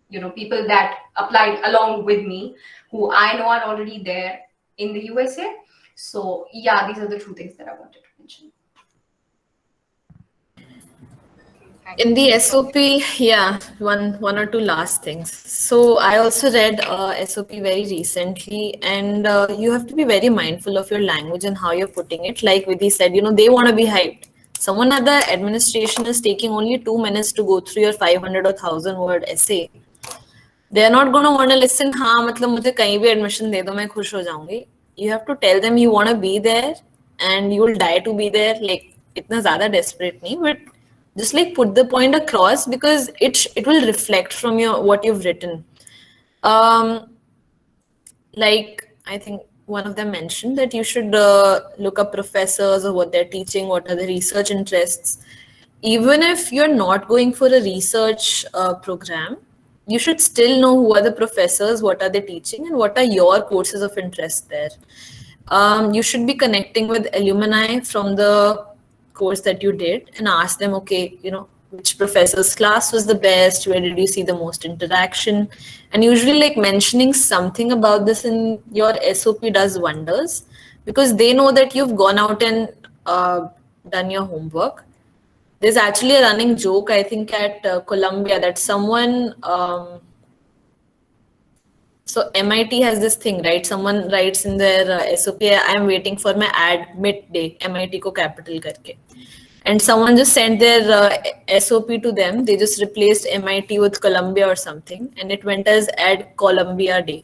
you know, people that applied along with me, who I know are already there in the USA. So yeah, these are the two things that I wanted to mention. Thank In you. the SOP, yeah, one or two last things. So I also read SOP very recently, and you have to be very mindful of your language and how you're putting it. Like Vidhi said, you know, they want to be hyped. Someone at the administration is taking only 2 minutes to go through your 500 or 1,000 word essay. They are not going to want to listen. हाँ मतलब मुझे कहीं भी admission दे दो मैं खुश हो जाऊंगी. You have to tell them you want to be there and you will die to be there. Like इतना ज़्यादा desperate नहीं, but just like put the point across, because it will reflect from your what you've written. Like I think one of them mentioned that you should look up professors or what they're teaching, what are the research interests. Even if you're not going for a research program, you should still know who are the professors, what are they teaching, and what are your courses of interest there. You should be connecting with alumni from the course that you did and ask them, okay, you know, which professor's class was the best, where did you see the most interaction, and usually like mentioning something about this in your SOP does wonders, because they know that you've gone out and done your homework. There's actually a running joke, I think, at Columbia that someone so MIT has this thing, right? Someone writes in their SOP, I am waiting for my admit day, MIT ko capital karke. And someone just sent their SOP to them. They just replaced MIT with Columbia or something, and it went as Ad Columbia Day.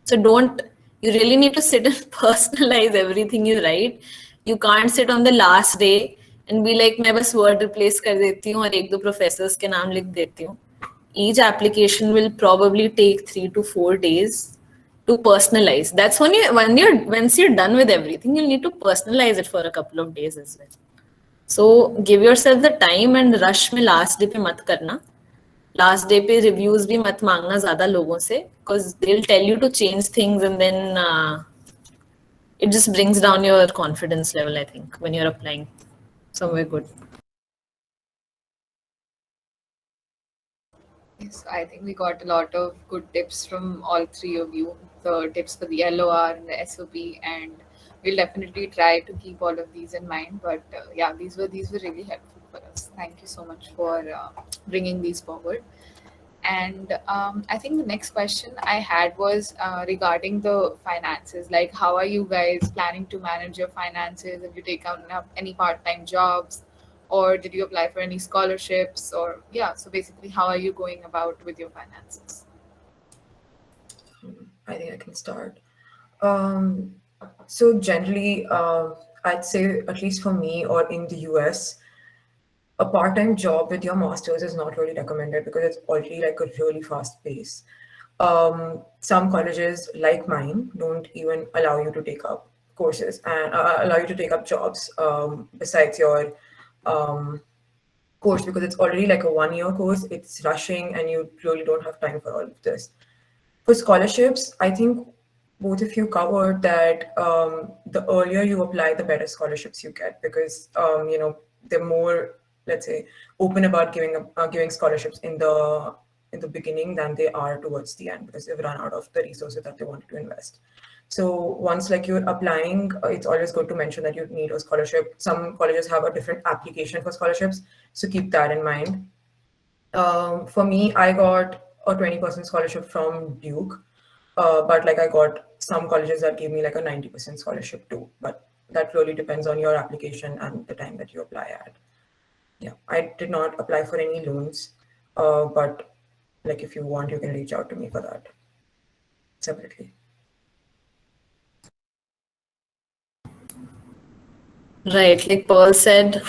So you really need to sit and personalize everything you write. You can't sit on the last day and be like, मैं बस word replace कर देती हूँ और एक दो professors के नाम लिख देती हूँ. Each application will probably take 3 to 4 days to personalize. That's once you're done with everything, you'll need to personalize it for a couple of days as well. So give yourself the time and rush में last day पे मत करना. Last day पे reviews भी मत मांगना ज़्यादा लोगों से, because they'll tell you to change things and then it just brings down your confidence level, I think, when you're applying somewhere good. Yes, I think we got a lot of good tips from all three of you. The tips for the LOR and the SOP, and we'll definitely try to keep all of these in mind. But yeah, these were really helpful for us. Thank you so much for bringing these forward. And I think the next question I had was regarding the finances. Like, how are you guys planning to manage your finances? Have you taken up any part-time jobs, or did you apply for any scholarships? Or yeah, so basically, how are you going about with your finances? I think I can start. Um, so generally, I'd say at least for me or in the US, a part-time job with your master's is not really recommended because it's already like a really fast pace. Some colleges like mine don't even allow you to take up courses and allow you to take up jobs besides your um, course because it's already like a 1 year course. It's rushing and you really don't have time for all of this. For scholarships, I think both of you covered that the earlier you apply, the better scholarships you get because they're more, let's say, open about giving scholarships in the beginning than they are towards the end because they've run out of the resources that they wanted to invest. So once like you're applying, it's always good to mention that you need a scholarship. Some colleges have a different application for scholarships, so keep that in mind. For me, I got a 20% scholarship from Duke, but like I got some colleges that gave me like a 90% scholarship too. But that really depends on your application and the time that you apply at. Yeah, I did not apply for any loans, but like if you want, you can reach out to me for that separately. Right, like Pearl said,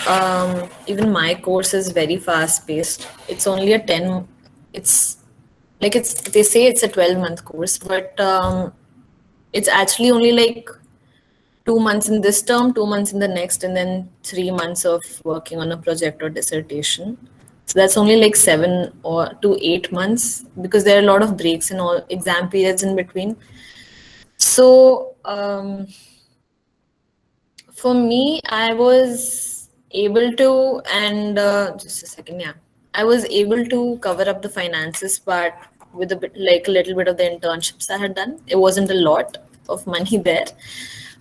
even my course is very fast paced. It's only a 10, it's like they say it's a 12-month course, but it's actually only like 2 months in this term, 2 months in the next, and then 3 months of working on a project or dissertation. So that's only like 7 or to 8 months because there are a lot of breaks and all exam periods in between. So for me, I was able to, and just a second, yeah, I was able to cover up the finances part with a bit, like a little bit of the internships I had done. It wasn't a lot of money there,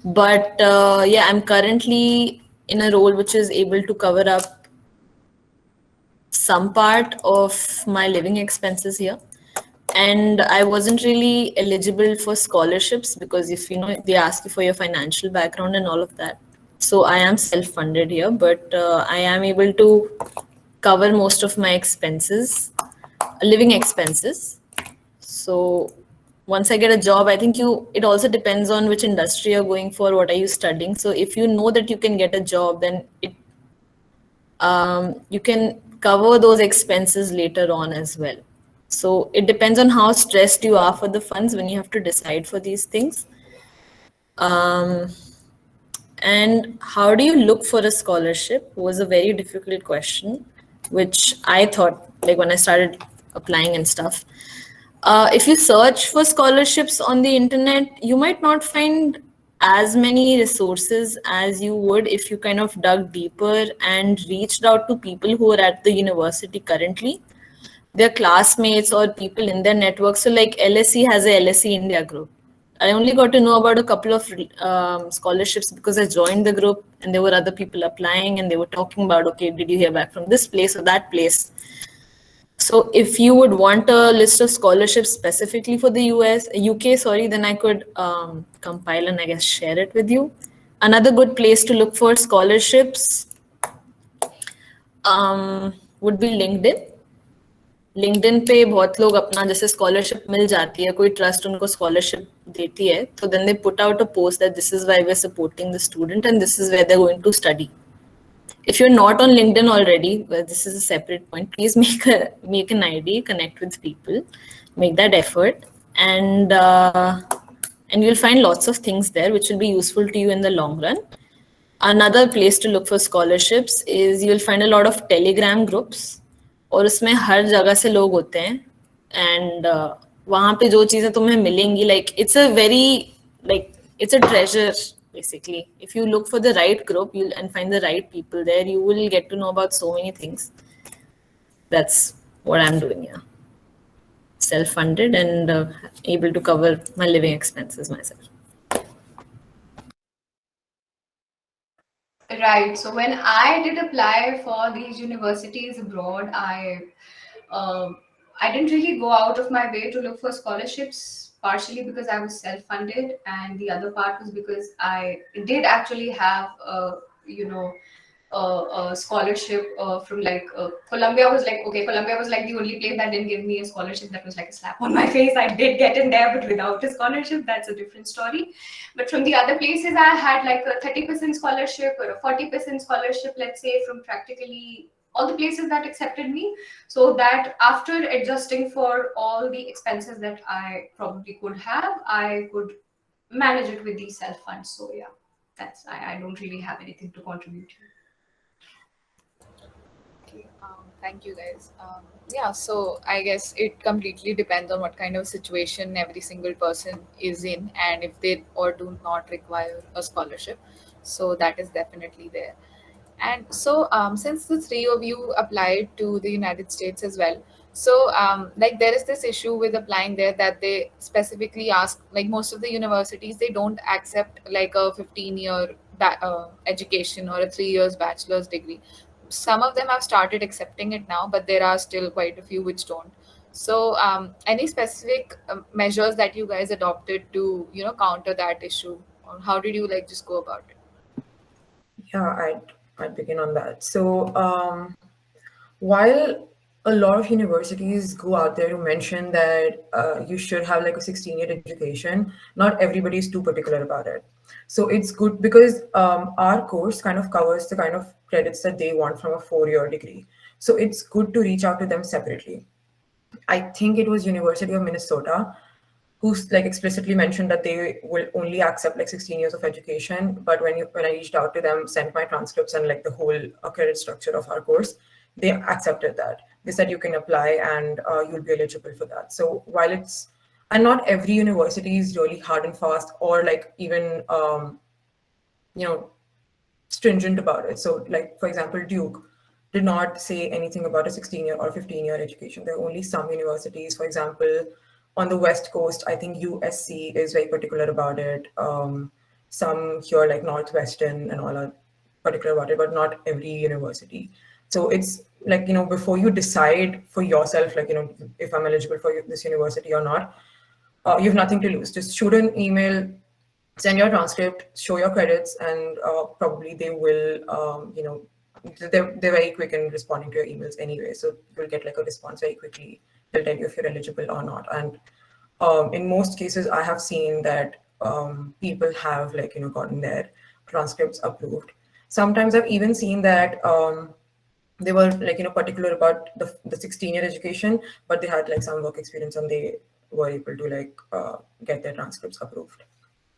but yeah, I'm currently in a role which is able to cover up some part of my living expenses here. And I wasn't really eligible for scholarships because if they ask you for your financial background and all of that. So I am self-funded here, but I am able to cover most of my expenses, living expenses. So once I get a job, I think it also depends on which industry you're going for, what are you studying. So if you know that you can get a job, then you can cover those expenses later on as well. So it depends on how stressed you are for the funds when you have to decide for these things. And how do you look for a scholarship was a very difficult question, which I thought, like when I started applying and stuff. If you search for scholarships on the internet, you might not find as many resources as you would if you kind of dug deeper and reached out to people who are at the university currently, their classmates or people in their network. So like LSE has a LSE India group. I only got to know about a couple of scholarships because I joined the group and there were other people applying and they were talking about, okay, did you hear back from this place or that place? So if you would want a list of scholarships specifically for the UK, sorry, then I could compile and I guess share it with you. Another good place to look for scholarships would be LinkedIn. LinkedIn पे बहुत लोग अपना जैसे scholarship मिल जाती है, कोई trust उनको scholarship देती है, तो then they put out a post that this is why we are supporting the student and this is where they are going to study. If you're not on LinkedIn already, well, this is a separate point. Please make an ID, connect with people, make that effort, and you'll find lots of things there which will be useful to you in the long run. Another place to look for scholarships is you'll find a lot of Telegram groups, और उसमें हर जगह से लोग होते हैं, and वहाँ पे जो चीज़ें तुम्हें मिलेंगी, like it's a very like it's a treasure basically. If you look for the right group and find the right people there, you will get to know about so many things. That's what I'm doing here. Self-funded and able to cover my living expenses myself. Right. So when I did apply for these universities abroad, um, I didn't really go out of my way to look for scholarships, partially because I was self-funded, and the other part was because I did actually have you know, a scholarship from like Columbia was like, okay, Columbia was like the only place that didn't give me a scholarship. That was like a slap on my face. I did get in there, but without a scholarship, that's a different story. But from the other places, I had like a 30% scholarship or a 40% scholarship, let's say, from practically all the places that accepted me. So that after adjusting for all the expenses that I probably could have, I could manage it with these self funds. So yeah, that's I don't really have anything to contribute here. Okay, thank you guys. Yeah, so I guess it completely depends on what kind of situation every single person is in and if they or do not require a scholarship. So that is definitely there. And so, since the three of you applied to the United States as well, so like there is this issue with applying there that they specifically ask, like most of the universities, they don't accept like a 15-year education or a 3 years bachelor's degree. Some of them have started accepting it now, but there are still quite a few which don't. So, any specific measures that you guys adopted to, counter that issue, or how did you like just go about it? Yeah, I'd begin on that. So, while a lot of universities go out there to mention that you should have like a 16-year education, not everybody is too particular about it. So it's good because our course kind of covers the kind of credits that they want from a 4-year degree. So it's good to reach out to them separately. I think it was University of Minnesota who's like explicitly mentioned that they will only accept like 16 years of education. But when I reached out to them, sent my transcripts and like the whole credit structure of our course, they accepted that. They said you can apply and you'll be eligible for that. So while it's, and not every university is really hard and fast or like even you know stringent about it. So like for example, Duke did not say anything about a 16-year or 15-year education. There are only some universities, for example, on the West Coast, I think USC is very particular about it. Some here like Northwestern and all are particular about it, but not every university. So it's like, before you decide for yourself, like, if I'm eligible for this university or not, you have nothing to lose. Just shoot an email, send your transcript, show your credits, and probably they will, they're very quick in responding to your emails anyway. So you'll get like a response very quickly. They'll tell you if you're eligible or not. And in most cases, I have seen that people have like, gotten their transcripts approved. Sometimes I've even seen that they were like, particular about the 16-year education, but they had like some work experience and they were able to like get their transcripts approved.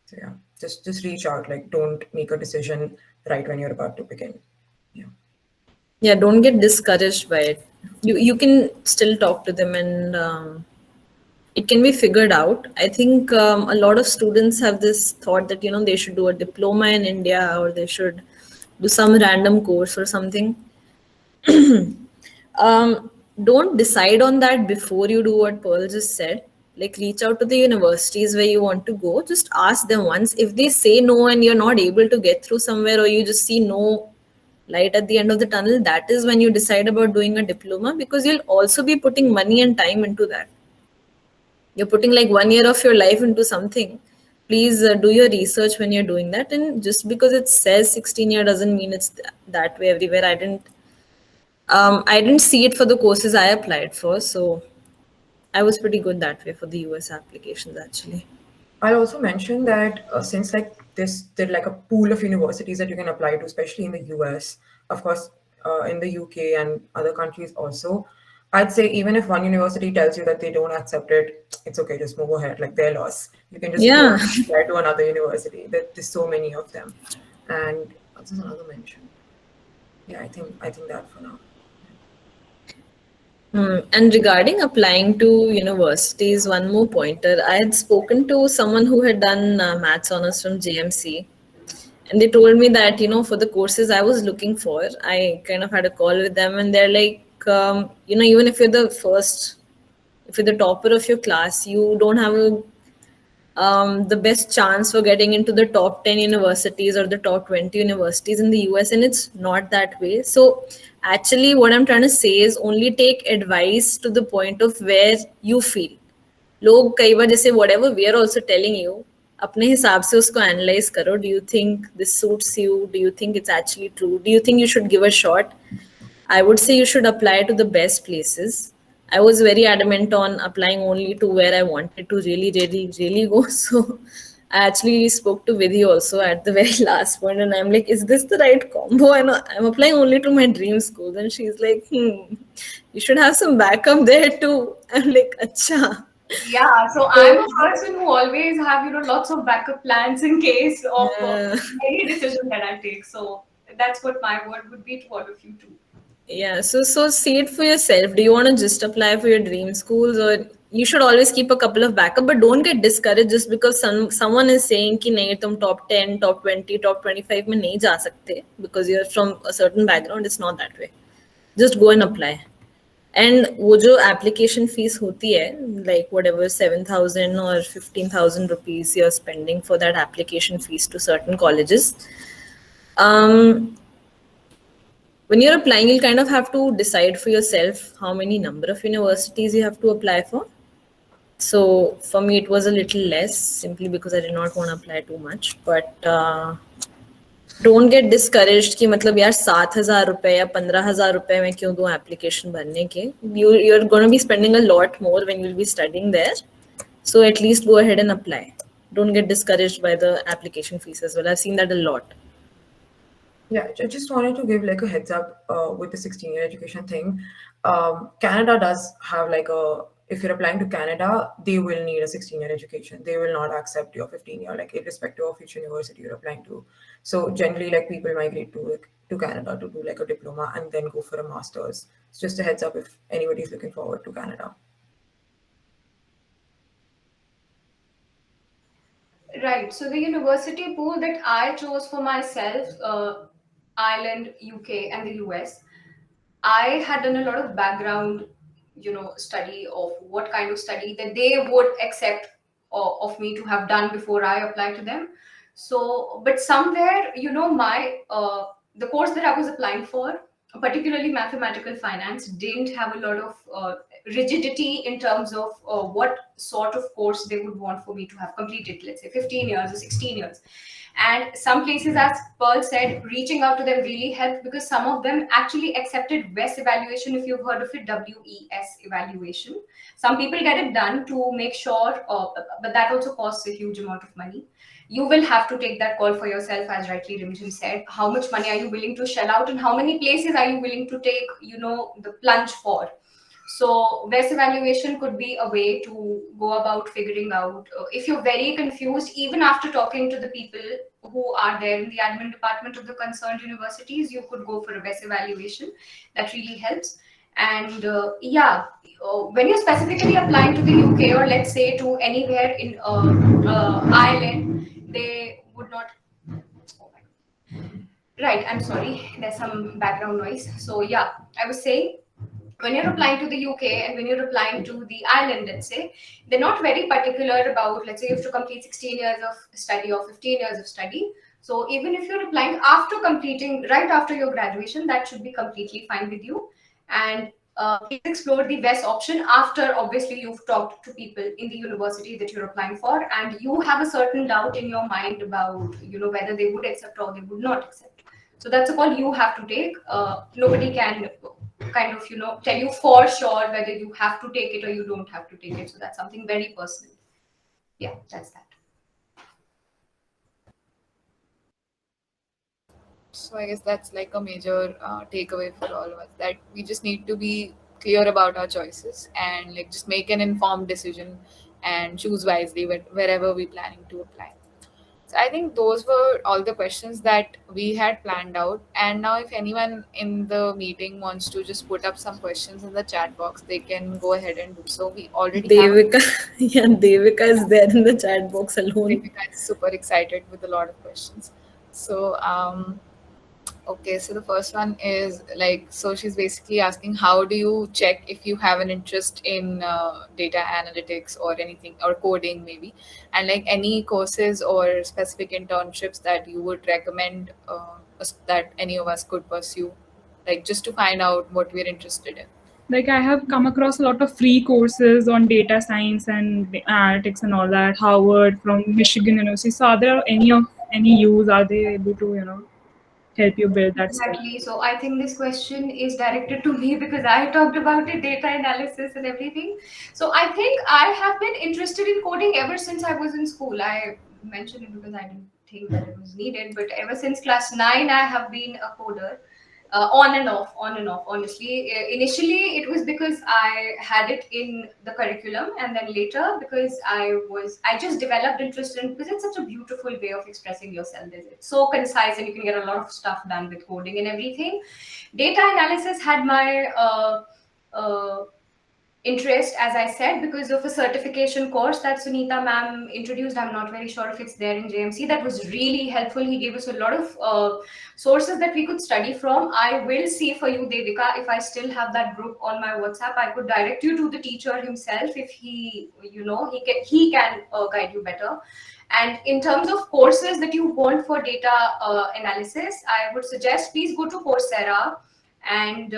So yeah, just reach out. Like, don't make a decision right when you're about to begin. Yeah. Yeah, don't get discouraged by it. You can still talk to them and it can be figured out. I think a lot of students have this thought that they should do a diploma in India or they should do some random course or something. Don't decide on that before you do what Pearl just said. Like, reach out to the universities where you want to go. Just ask them once. If they say no and you're not able to get through somewhere, or you just see no light at the end of the tunnel, that is when you decide about doing a diploma, because you'll also be putting money and time into that. You're putting like 1 year of your life into something. Please do your research when you're doing that. And just because it says 16-year doesn't mean it's that way everywhere. I didn't see it for the courses I applied for, so I was pretty good that way for the US applications actually. I'll also mention that since like there's like a pool of universities that you can apply to, especially in the US, of course, in the UK and other countries also. I'd say even if one university tells you that they don't accept it, it's okay, just move ahead, like their loss. You can just go Yeah. and apply to another university. There's so many of them. And what's another mention? Yeah, I think that for now. And regarding applying to universities, one more pointer. I had spoken to someone who had done maths honors from JMC, and they told me that for the courses I was looking for, I kind of had a call with them, and they're like, even if you're the first, if you're the topper of your class, you don't have a the best chance for getting into the top 10 universities or the top 20 universities in the US, and it's not that way. So, actually, what I'm trying to say is only take advice to the point of where you feel. लोग कई बार जैसे whatever we are also telling you, अपने हिसाब से उसको analyze करो. Do you think this suits you? Do you think it's actually true? Do you think you should give a shot? I would say you should apply to the best places. I was very adamant on applying only to where I wanted to really, really, really go. So I actually spoke to Vidhi also at the very last point, and I'm like, is this the right combo? And I'm applying only to my dream schools. And she's like, you should have some backup there too. I'm like, acha. Yeah, so I'm a person who always have, lots of backup plans in case of Yeah. any decision that I take. So that's what my word would be to all of you too. Yeah, so see it for yourself. Do you want to just apply for your dream schools, or you should always keep a couple of backup, but don't get discouraged just because someone is saying कि नहीं तुम top 10, top 20, top 25 में नहीं जा सकते because you're from a certain background. It's not that way. Just go and apply. And वो जो application fees होती है, like whatever 7,000 or 15,000 rupees you're spending for that application fees to certain colleges, when you're applying, you'll kind of have to decide for yourself how many number of universities you have to apply for. So for me, it was a little less simply because I did not want to apply too much. But don't get discouraged कि मतलब यार 7,000 रुपए या 15,000 रुपए में क्यों दूं application भरने के. You're going to be spending a lot more when you'll be studying there. So at least go ahead and apply. Don't get discouraged by the application fees as well. I've seen that a lot. Yeah, I just wanted to give like a heads up with the 16-year education thing. Canada does have like if you're applying to Canada, they will need a 16-year education. They will not accept your 15-year, like irrespective of which university you're applying to. So generally, like people migrate to Canada to do like a diploma and then go for a master's. It's just a heads up if anybody's looking forward to Canada. Right. So the university pool that I chose for myself, Ireland, UK, and the US, I had done a lot of background, study of what kind of study that they would accept of me to have done before I applied to them. So, but somewhere, my the course that I was applying for, particularly mathematical finance, didn't have a lot of rigidity in terms of what sort of course they would want for me to have completed, let's say 15 years or 16 years. And some places, as Pearl said, reaching out to them really helped because some of them actually accepted WES evaluation, if you've heard of it, WES evaluation. Some people get it done to make sure, but that also costs a huge amount of money. You will have to take that call for yourself, as rightly Rimjhim said. How much money are you willing to shell out and how many places are you willing to take, the plunge for? So WES evaluation could be a way to go about figuring out if you're very confused, even after talking to the people who are there in the admin department of the concerned universities, you could go for a WES evaluation. That really helps. And when you're specifically applying to the UK or let's say to anywhere in Ireland, they would not. Right, I'm sorry, there's some background noise. So yeah, I was saying, when you're applying to the UK and when you're applying to the Ireland, let's say, they're not very particular about, let's say, you have to complete 16 years of study or 15 years of study. So even if you're applying after completing, right after your graduation, that should be completely fine with you. And please explore the best option after, obviously, you've talked to people in the university that you're applying for, and you have a certain doubt in your mind about, whether they would accept or they would not accept. So that's a call you have to take. Nobody can kind of tell you for sure whether you have to take it or you don't have to take it. So that's something very personal. Yeah, that's that. So I guess that's like a major takeaway for all of us, that we just need to be clear about our choices and like just make an informed decision and choose wisely wherever we're planning to apply. So I think those were all the questions that we had planned out. And now if anyone in the meeting wants to just put up some questions in the chat box, they can go ahead and do so. We already have Devika, yeah, Devika is there in the chat box alone. Devika is super excited with a lot of questions. So Okay, so the first one is like, so she's basically asking, how do you check if you have an interest in data analytics or anything, or coding maybe, and like any courses or specific internships that you would recommend that any of us could pursue, like just to find out what we're interested in. Like I have come across a lot of free courses on data science and analytics and all that. Harvard, from Michigan University. So are there any use? Are they able to help you build that skill? Exactly. So I think this question is directed to me because I talked about it, data analysis and everything. So I think I have been interested in coding ever since I was in school. I mentioned it because I didn't think that it was needed, but ever since class 9, I have been a coder. On and off, on and off. Honestly, initially it was because I had it in the curriculum, and then later because I just developed interest in, because it's such a beautiful way of expressing yourself. It's so concise, and you can get a lot of stuff done with coding and everything. Data analysis had my interest, as I said, because of a certification course that Sunita ma'am introduced. I'm not very sure if it's there in JMC. That was really helpful. He gave us a lot of sources that we could study from. I will see for you, Devika, if I still have that group on my WhatsApp. I could direct you to the teacher himself if he can guide you better. And in terms of courses that you want for data analysis, I would suggest please go to Coursera and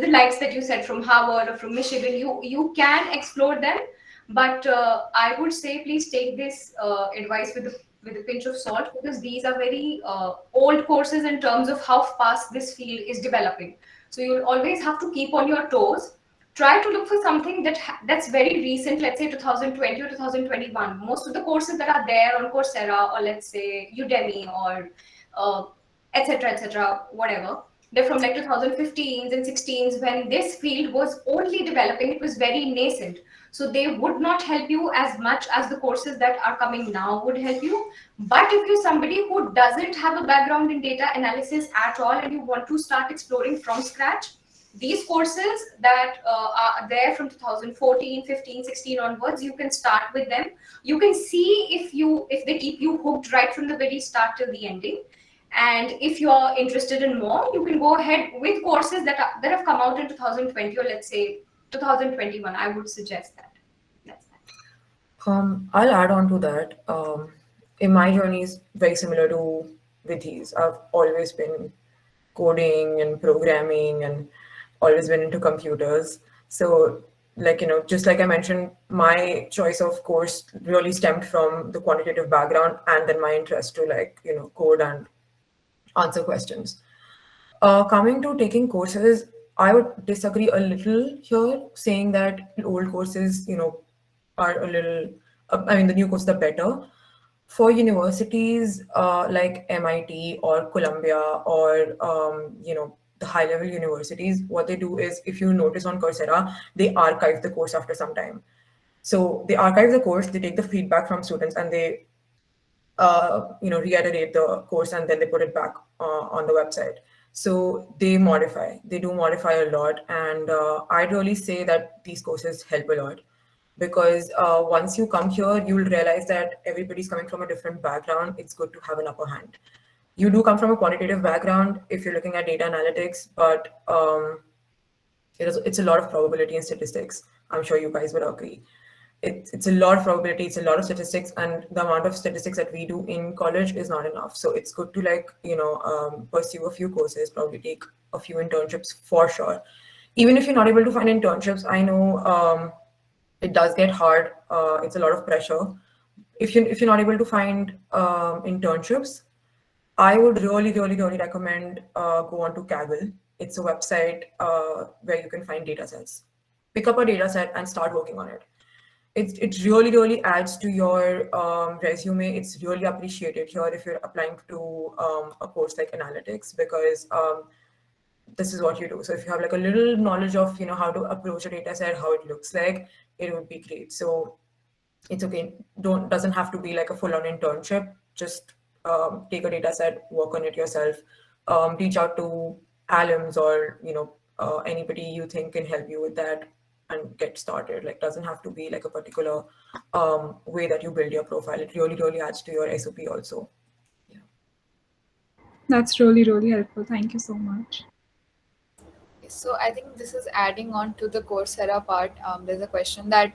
the likes that you said from Harvard or from Michigan. You can explore them, but I would say please take this advice with a pinch of salt, because these are very old courses in terms of how fast this field is developing. So you'll always have to keep on your toes. Try to look for something that's very recent, let's say 2020 or 2021. Most of the courses that are there on Coursera, or let's say Udemy, or etc., whatever, they're from like 2015s and 16s, when this field was only developing. It was very nascent. So they would not help you as much as the courses that are coming now would help you. But if you're somebody who doesn't have a background in data analysis at all, and you want to start exploring from scratch, these courses that are there from 2014, 15, 16 onwards, you can start with them. You can see if they keep you hooked right from the very start till the ending. And if you're interested in more, you can go ahead with courses that have come out in 2020, or let's say 2021. I would suggest that. That's that. I'll add on to that. In my journey is very similar to Vidhi's. I've always been coding and programming and always been into computers. So, just like I mentioned, my choice of course really stemmed from the quantitative background, and then my interest to code and answer questions. Coming to taking courses, I would disagree a little here, saying that old courses, are a little, I mean, the new courses are better. For universities like MIT or Columbia or, the high level universities, what they do is, if you notice on Coursera, they archive the course after some time. So they archive the course, they take the feedback from students, and they reiterate the course, and then they put it back on the website. So they do modify a lot. And I'd really say that these courses help a lot, because once you come here, you'll realize that everybody's coming from a different background. It's good to have an upper hand. You do come from a quantitative background if you're looking at data analytics, but it's a lot of probability and statistics. I'm sure you guys would agree. It's a lot of probability, it's a lot of statistics, and the amount of statistics that we do in college is not enough. So it's good to pursue a few courses, probably take a few internships for sure. Even if you're not able to find internships, I know it does get hard. It's a lot of pressure. If you're not able to find internships, I would really, really, really recommend go on to Kaggle. It's a website where you can find data sets. Pick up a data set and start working on it. It really, really adds to your resume. It's really appreciated here if you're applying to a course like analytics, because this is what you do. So if you have like a little knowledge of how to approach a data set, how it looks like, it would be great. So it's okay. Doesn't have to be like a full-on internship. Just take a data set, work on it yourself. Reach out to alums or anybody you think can help you with that, and get started. Like, doesn't have to be like a particular way that you build your profile. It really, really adds to your SOP also. That's really, really helpful. Thank you so much. So I think this is adding on to the Coursera part. There's a question that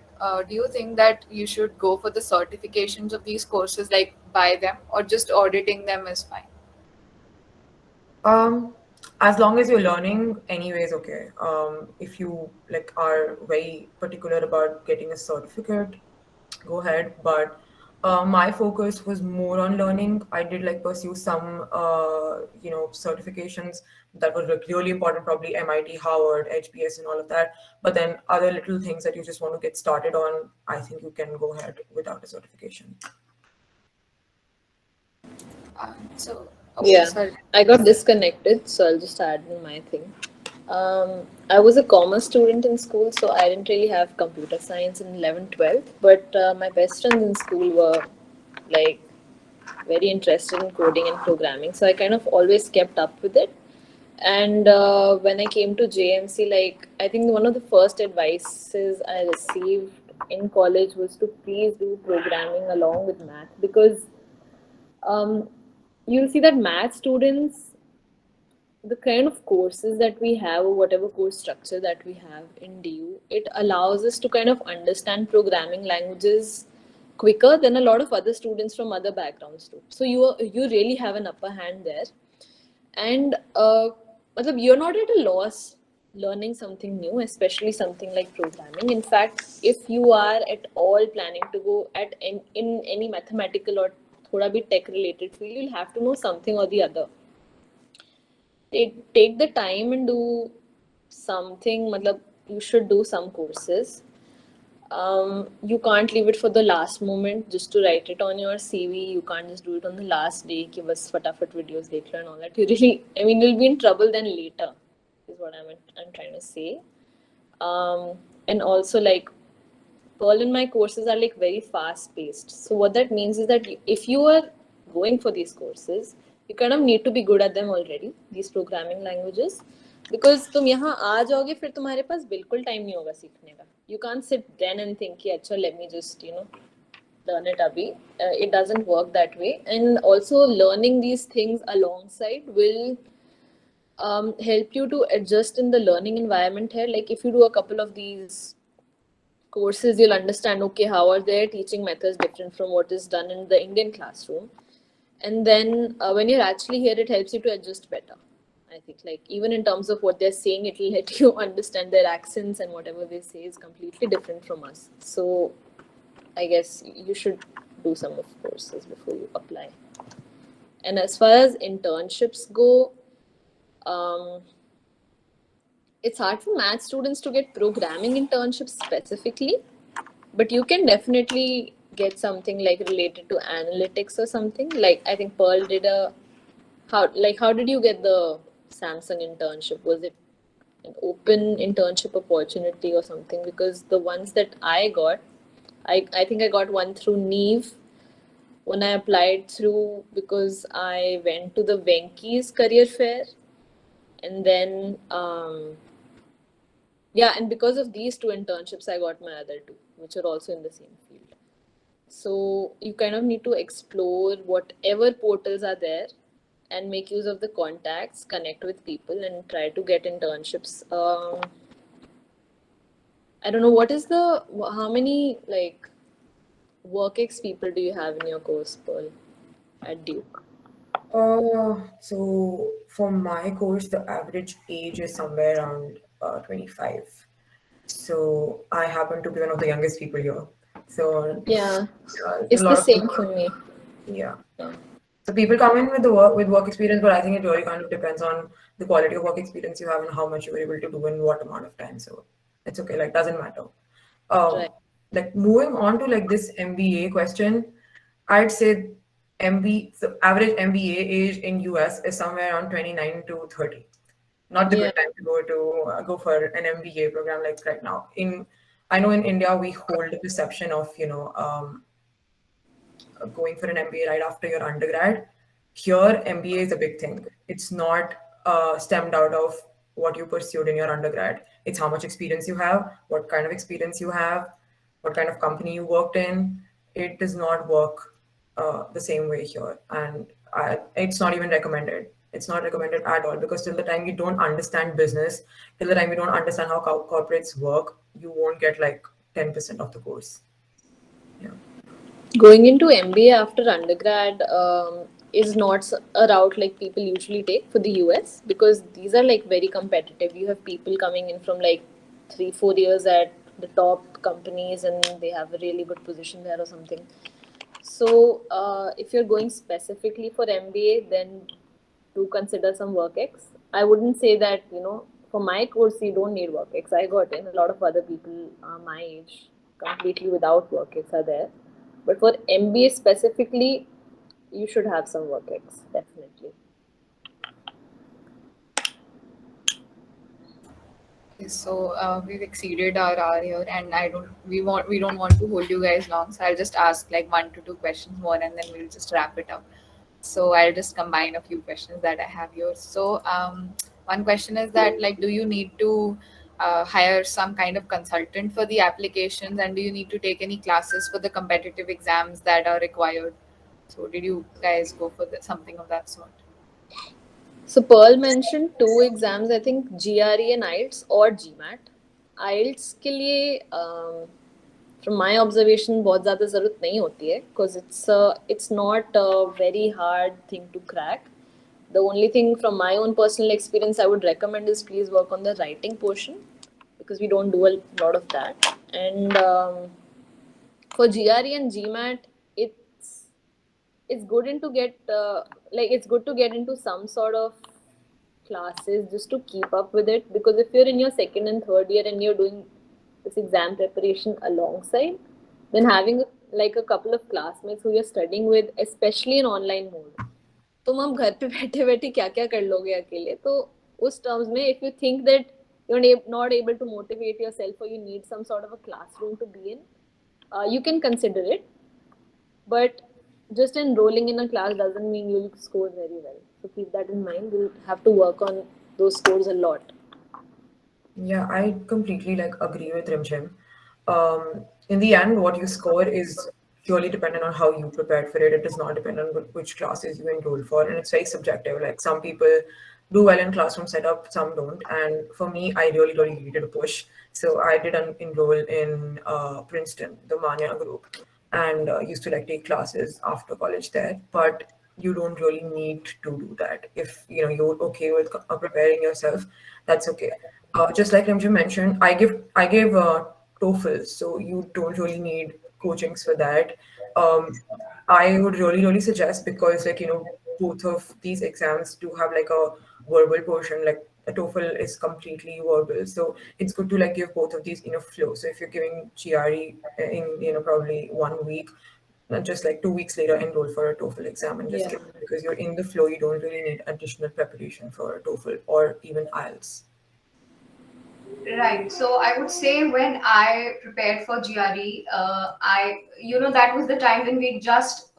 do you think that you should go for the certifications of these courses, like buy them, or just auditing them is fine? Um, as long as you're learning, anyways, okay. If you like are very particular about getting a certificate, go ahead. But my focus was more on learning. I did like pursue some, certifications that were like really important, probably MIT, Harvard, HBS, and all of that. But then other little things that you just want to get started on, I think you can go ahead without a certification. So, oh, Yeah, sorry. I got disconnected, so I'll just add in my thing. I was a commerce student in school, so I didn't really have computer science in 11th, 12th, but my best friends in school were like very interested in coding and programming, so I kind of always kept up with it. And when I came to JMC, like I think one of the first advices I received in college was to please do programming along with math, because um, you'll see that math students, the kind of courses that we have, or whatever course structure that we have in DU, it allows us to kind of understand programming languages quicker than a lot of other students from other backgrounds do. So you really have an upper hand there. And matlab, you're not at a loss learning something new, especially something like programming. In fact, if you are at all planning to go in any mathematical or thoda bit tech related field, you'll have to know something or the other. Take the time and do something. Matlab, you should do some courses. You can't leave it for the last moment just to write it on your CV. You can't just do it on the last day कि बस फटाफट videos देख लो and all that. You really, I mean, you'll be in trouble then later, is what I'm trying to say. And also, like, Pearl and my courses are like very fast paced. So what that means is that if you are going for these courses, you kind of need to be good at them already, these programming languages, because तुम यहाँ आ जाओगे फिर तुम्हारे पास बिल्कुल time नहीं होगा सीखने का. You can't sit then and think कि अच्छा let me just learn it abhi. It doesn't work that way. And also learning these things alongside will help you to adjust in the learning environment here. Like if you do a couple of these courses, you'll understand, okay, how are their teaching methods different from what is done in the Indian classroom. And then when you're actually here, it helps you to adjust better. I think, like, even in terms of what they're saying, it'll let you understand their accents, and whatever they say is completely different from us. So I guess you should do some of courses before you apply. And as far as internships go, it's hard for math students to get programming internships specifically, but you can definitely get something like related to analytics or something. Like I think Pearl did how did you get the Samsung internship? Was it an open internship opportunity or something? Because the ones that I got, I think I got one through Neve when I applied through, because I went to the Venki's career fair, and then yeah, and because of these two internships, I got my other two, which are also in the same field. So you kind of need to explore whatever portals are there and make use of the contacts, connect with people, and try to get internships. I don't know, how many like work ex people do you have in your course, Pearl, at Duke? So for my course, the average age is somewhere around 25. So I happen to be one of the youngest people here. So Yeah, a it's the lot of same people, for me. yeah. Yeah. So people come in with work experience, but I think it really kind of depends on the quality of work experience you have and how much you were able to do in what amount of time. So it's okay, like doesn't matter. Right. Like moving on to like this MBA question, I'd say the average MBA age in US is somewhere around 29 to 30. Not the Yeah. good time to go for an MBA program like right now. I know in India we hold the perception of going for an MBA right after your undergrad. Here, MBA is a big thing. It's not stemmed out of what you pursued in your undergrad. It's how much experience you have, what kind of experience you have, what kind of company you worked in. It does not work the same way here, and it's not even recommended. It's not recommended at all, because till the time you don't understand business, till the time you don't understand how corporates work, you won't get like 10% of the course. Yeah. Going into MBA after undergrad is not a route like people usually take for the US, because these are like very competitive. You have people coming in from like 3-4 years at the top companies and they have a really good position there or something. So if you're going specifically for MBA, then do consider some WorkX. I wouldn't say that, for my course you don't need WorkX. I got in. A lot of other people my age completely without WorkX are there. But for MBA specifically, you should have some WorkX, definitely. Okay, so we've exceeded our hour here, and we don't want to hold you guys long. So I'll just ask like 1 to 2 questions more, and then we'll just wrap it up. So I'll just combine a few questions that I have here. So one question is that, like, do you need to hire some kind of consultant for the applications, and do you need to take any classes for the competitive exams that are required? So did you guys go for something of that sort? So Pearl mentioned 2 exams, I think GRE and IELTS or GMAT. IELTS के लिए from my observation बहुत ज़्यादा ज़रूरत नहीं होती है, because it's not a very hard thing to crack. The only thing from my own personal experience I would recommend is please work on the writing portion, because we don't do a lot of that. And for GRE and GMAT, it's good to get it's good to get into some sort of classes just to keep up with it, because if you're in your second and third year and you're doing this exam preparation alongside, then having like a couple of classmates who you're studying with, especially in online mode, तुम अब घर पे बैठे बैठे क्या क्या कर लोगे अकेले. तो उस terms में, if you think that you're not able to motivate yourself or you need some sort of a classroom to be in, you can consider it. But just enrolling in a class doesn't mean you'll score very well. So keep that in mind. You'll have to work on those scores a lot. Yeah, I completely like agree with Rimjhim. In the end, what you score is purely dependent on how you prepared for it. It does not depend on which classes you enroll for, and it's very subjective. Like some people do well in classroom setup, some don't. And for me, I really, really needed a push. So I did enroll in Princeton, the Manya group, and used to like take classes after college there. But you don't really need to do that. If you're okay with preparing yourself, that's okay. Just like Rimjhim mentioned, I gave TOEFL, so you don't really need coachings for that. I would really suggest, because both of these exams do have like a verbal portion. Like a TOEFL is completely verbal, so it's good to like give both of these in a flow. So if you're giving GRE in probably 1 week, and just like 2 weeks later enroll for a TOEFL exam and just give it, because you're in the flow. You don't really need additional preparation for a TOEFL or even IELTS. Right. So I would say when I prepared for GRE, that was the time when we just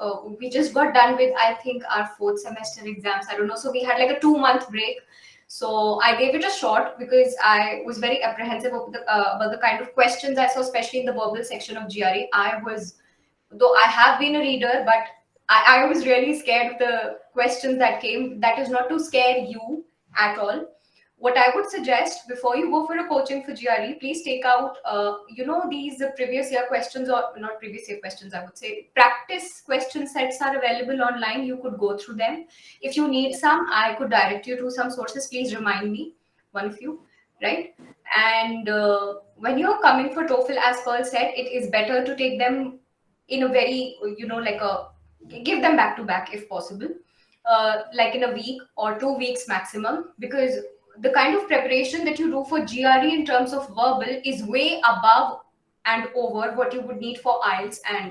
got done with, I think, our fourth semester exams. I don't know. So we had like a 2 month break. So I gave it a shot because I was very apprehensive about the kind of questions I saw, especially in the verbal section of GRE. Though I have been a reader, but I was really scared of the questions that came. That is not to scare you at all. What I would suggest before you go for a coaching for GRE, please take out, these previous year questions, or not previous year questions, I would say practice question sets are available online. You could go through them. If you need some, I could direct you to some sources. Please remind me, one of you, right? And when you're coming for TOEFL, as Pearl said, it is better to take them in a very, give them back to back if possible, like in a week or 2 weeks maximum, because the kind of preparation that you do for GRE in terms of verbal is way above and over what you would need for IELTS and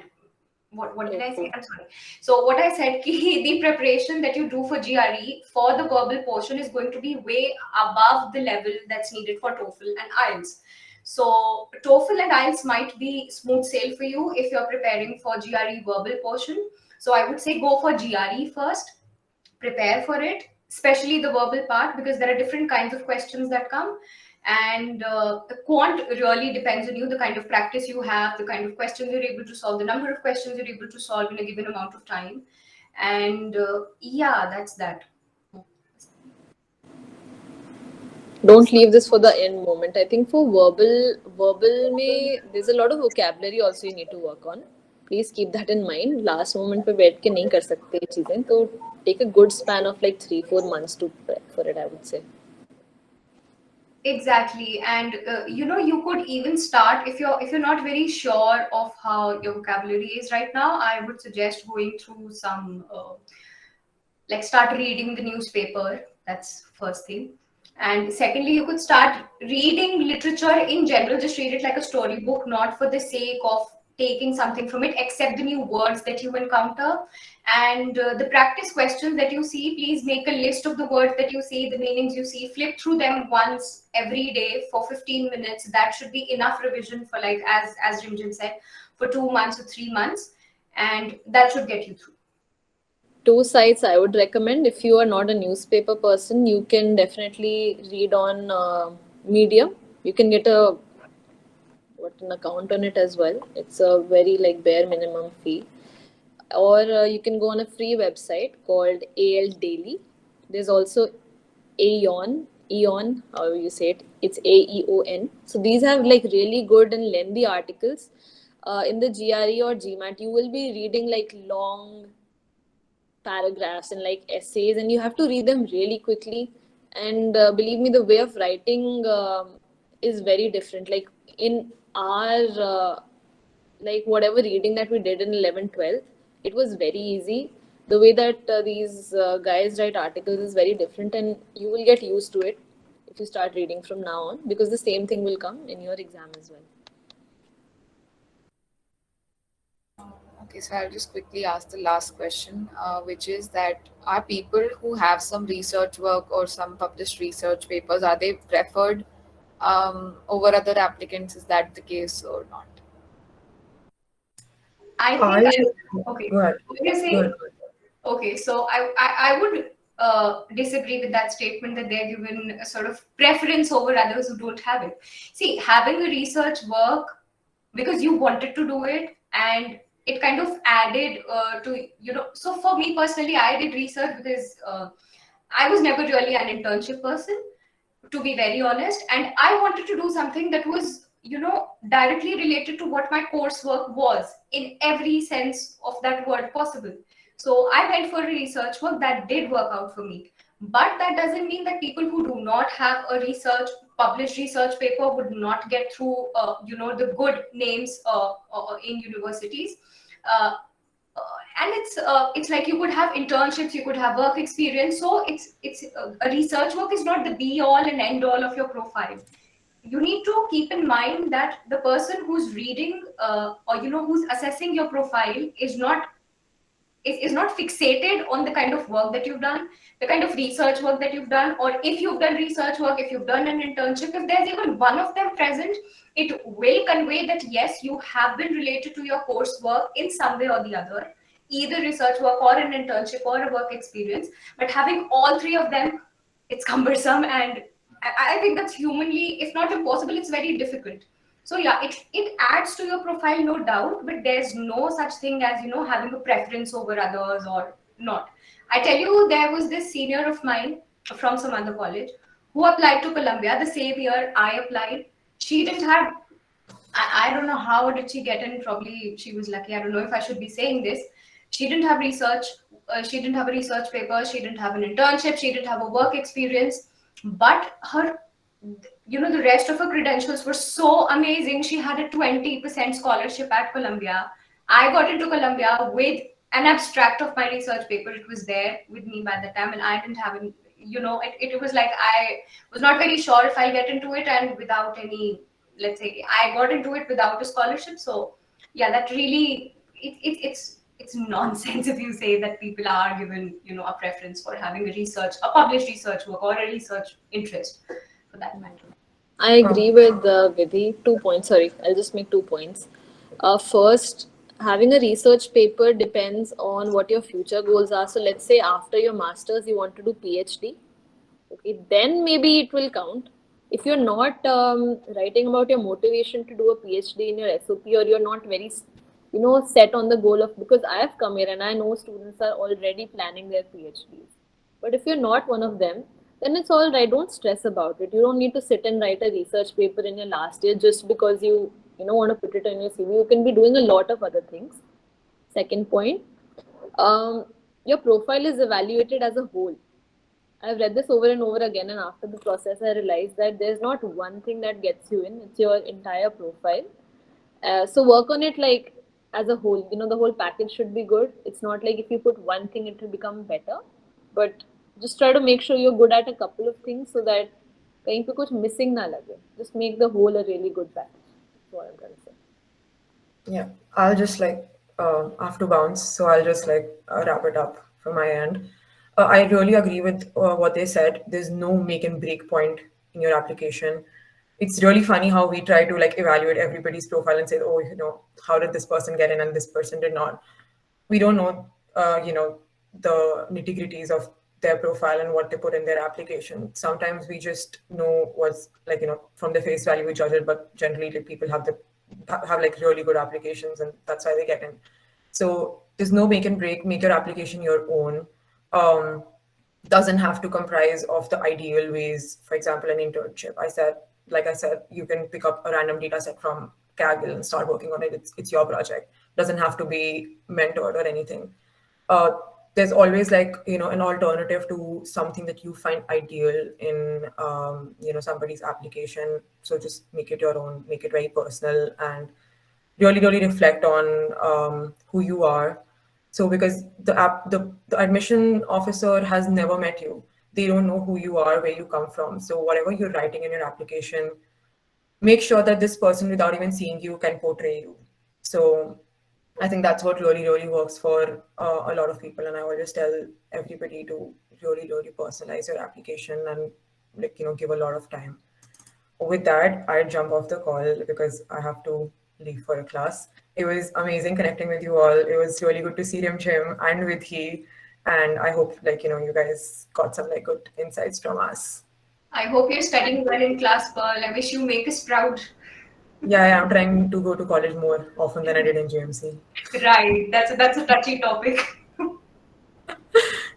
what did I say? I'm sorry. So what I said, the preparation that you do for GRE for the verbal portion is going to be way above the level that's needed for TOEFL and IELTS. So TOEFL and IELTS might be smooth sail for you if you're preparing for GRE verbal portion. So I would say go for GRE first, prepare for it, especially the verbal part, because there are different kinds of questions that come. And the quant really depends on you, the kind of practice you have, the kind of questions you're able to solve, the number of questions you're able to solve in a given amount of time. And yeah, that's that. Don't leave this for the end moment. I think for verbal में there's a lot of vocabulary also you need to work on. Please keep that in mind. Last moment पे बैठ के नहीं कर सकते ये चीजें, तो take a good span of like 3-4 months to prep for it, I would say. Exactly, and you could even start if you're not very sure of how your vocabulary is right now. I would suggest going through some like start reading the newspaper. That's first thing. And secondly, you could start reading literature in general. Just read it like a storybook, not for the sake of taking something from it, except the new words that you encounter. And the practice questions that you see, please make a list of the words that you see, the meanings you see, flip through them once every day for 15 minutes. That should be enough revision for, like, as Rimjhim said, for 2 months or 3 months. And that should get you through. 2 sites I would recommend. If you are not a newspaper person, you can definitely read on Medium. You can get an account on it as well. It's a very like bare minimum fee. Or you can go on a free website called AL Daily. There's also Eon, however you say it. It's AEON. So these have like really good and lengthy articles. In the GRE or GMAT, you will be reading like long paragraphs and like essays, and you have to read them really quickly. And believe me, the way of writing is very different. Like in our like whatever reading that we did in 11th 12th, it was very easy. The way that these guys write articles is very different, and you will get used to it if you start reading from now on, because the same thing will come in your exam as well. Okay, so I'll just quickly ask the last question, which is that are people who have some research work or some published research papers, are they preferred over other applicants? Is that the case or not? I think okay. Go ahead. What you're saying? Go ahead. Okay, so I would disagree with that statement that they're given a sort of preference over others who don't have it. See, having a research work because you wanted to do it, and it kind of added to, so for me personally, I did research because I was never really an internship person, to be very honest, and I wanted to do something that was directly related to what my coursework was in every sense of that word possible. So I went for a research work that did work out for me, but that doesn't mean that people who do not have a published research paper would not get through the good names in universities. And it's like you could have internships, you could have work experience. So it's a research work is not the be all and end all of your profile. You need to keep in mind that the person who's reading or who's assessing your profile is not fixated on the kind of work that you've done, the kind of research work that you've done, or if you've done research work, if you've done an internship. If there's even one of them present, it will convey that yes, you have been related to your coursework in some way or the other, either research work or an internship or a work experience. But having all three of them, it's cumbersome, and I think that's humanly, if not impossible, it's very difficult. So yeah, it adds to your profile, no doubt, but there's no such thing as having a preference over others or not. I tell you, there was this senior of mine from some other college who applied to Columbia the same year I applied. She didn't have, I don't know how did she get in. Probably she was lucky. I don't know if I should be saying this. She didn't have research. She didn't have a research paper. She didn't have an internship. She didn't have a work experience. But her, the rest of her credentials were so amazing. She had a 20% scholarship at Columbia. I got into Columbia with an abstract of my research paper. It was there with me by the time, and I didn't have an, it was like I was not very sure if I'll get into it, and without any, let's say, I got into it without a scholarship. So yeah, that really, it's nonsense if you say that people are given, a preference for having a published research work or a research interest for that matter. I agree with Vidhi. 2 points. Sorry, I'll just make 2 points. First, having a research paper depends on what your future goals are. So let's say after your master's, you want to do PhD. Okay, then maybe it will count. If you're not writing about your motivation to do a PhD in your SOP, or you're not very set on the goal of, because I have come here and I know students are already planning their PhDs. But if you're not one of them, then it's all right. Don't stress about it. You don't need to sit and write a research paper in your last year just because you want to put it on your CV. You can be doing a lot of other things. Second point, your profile is evaluated as a whole. I've read this over and over again, and after the process, I realized that there's not one thing that gets you in, it's your entire profile. So work on it like as a whole. The whole package should be good. It's not like if you put one thing, it will become better. But just try to make sure you're good at a couple of things so that कहीं पे कुछ missing ना लगे. Just make the whole a really good package. That's what I'm trying to say. Yeah, I'll just I have to bounce, so I'll just wrap it up from my end. I really agree with what they said. There's no make and break point in your application. It's really funny how we try to evaluate everybody's profile and say, oh, how did this person get in and this person did not. We don't know, the nitty gritties of their profile and what they put in their application. Sometimes we just know what's from the face value we judge it, but generally people have really good applications and that's why they get in. So there's no make and break. Make your application your own. Doesn't have to comprise of the ideal ways. For example, an internship. Like I said, you can pick up a random data set from Kaggle and start working on it. It's your project. Doesn't have to be mentored or anything. There's always an alternative to something that you find ideal in somebody's application. So just make it your own, make it very personal, and really reflect on who you are. So because the admission officer has never met you, they don't know who you are, where you come from. So whatever you're writing in your application, make sure that this person, without even seeing you, can portray you. So I think that's what really works for a lot of people. And I always tell everybody to really personalize your application and give a lot of time. With that, I jump off the call because I have to leave for a class. It was amazing connecting with you all. It was really good to see Rimjhim and Vidhi. And I hope you guys got some good insights from us. I hope you're studying well in class, Pearl. I wish you make us proud. Yeah, I'm trying to go to college more often than I did in GMC. Right. That's a touchy topic.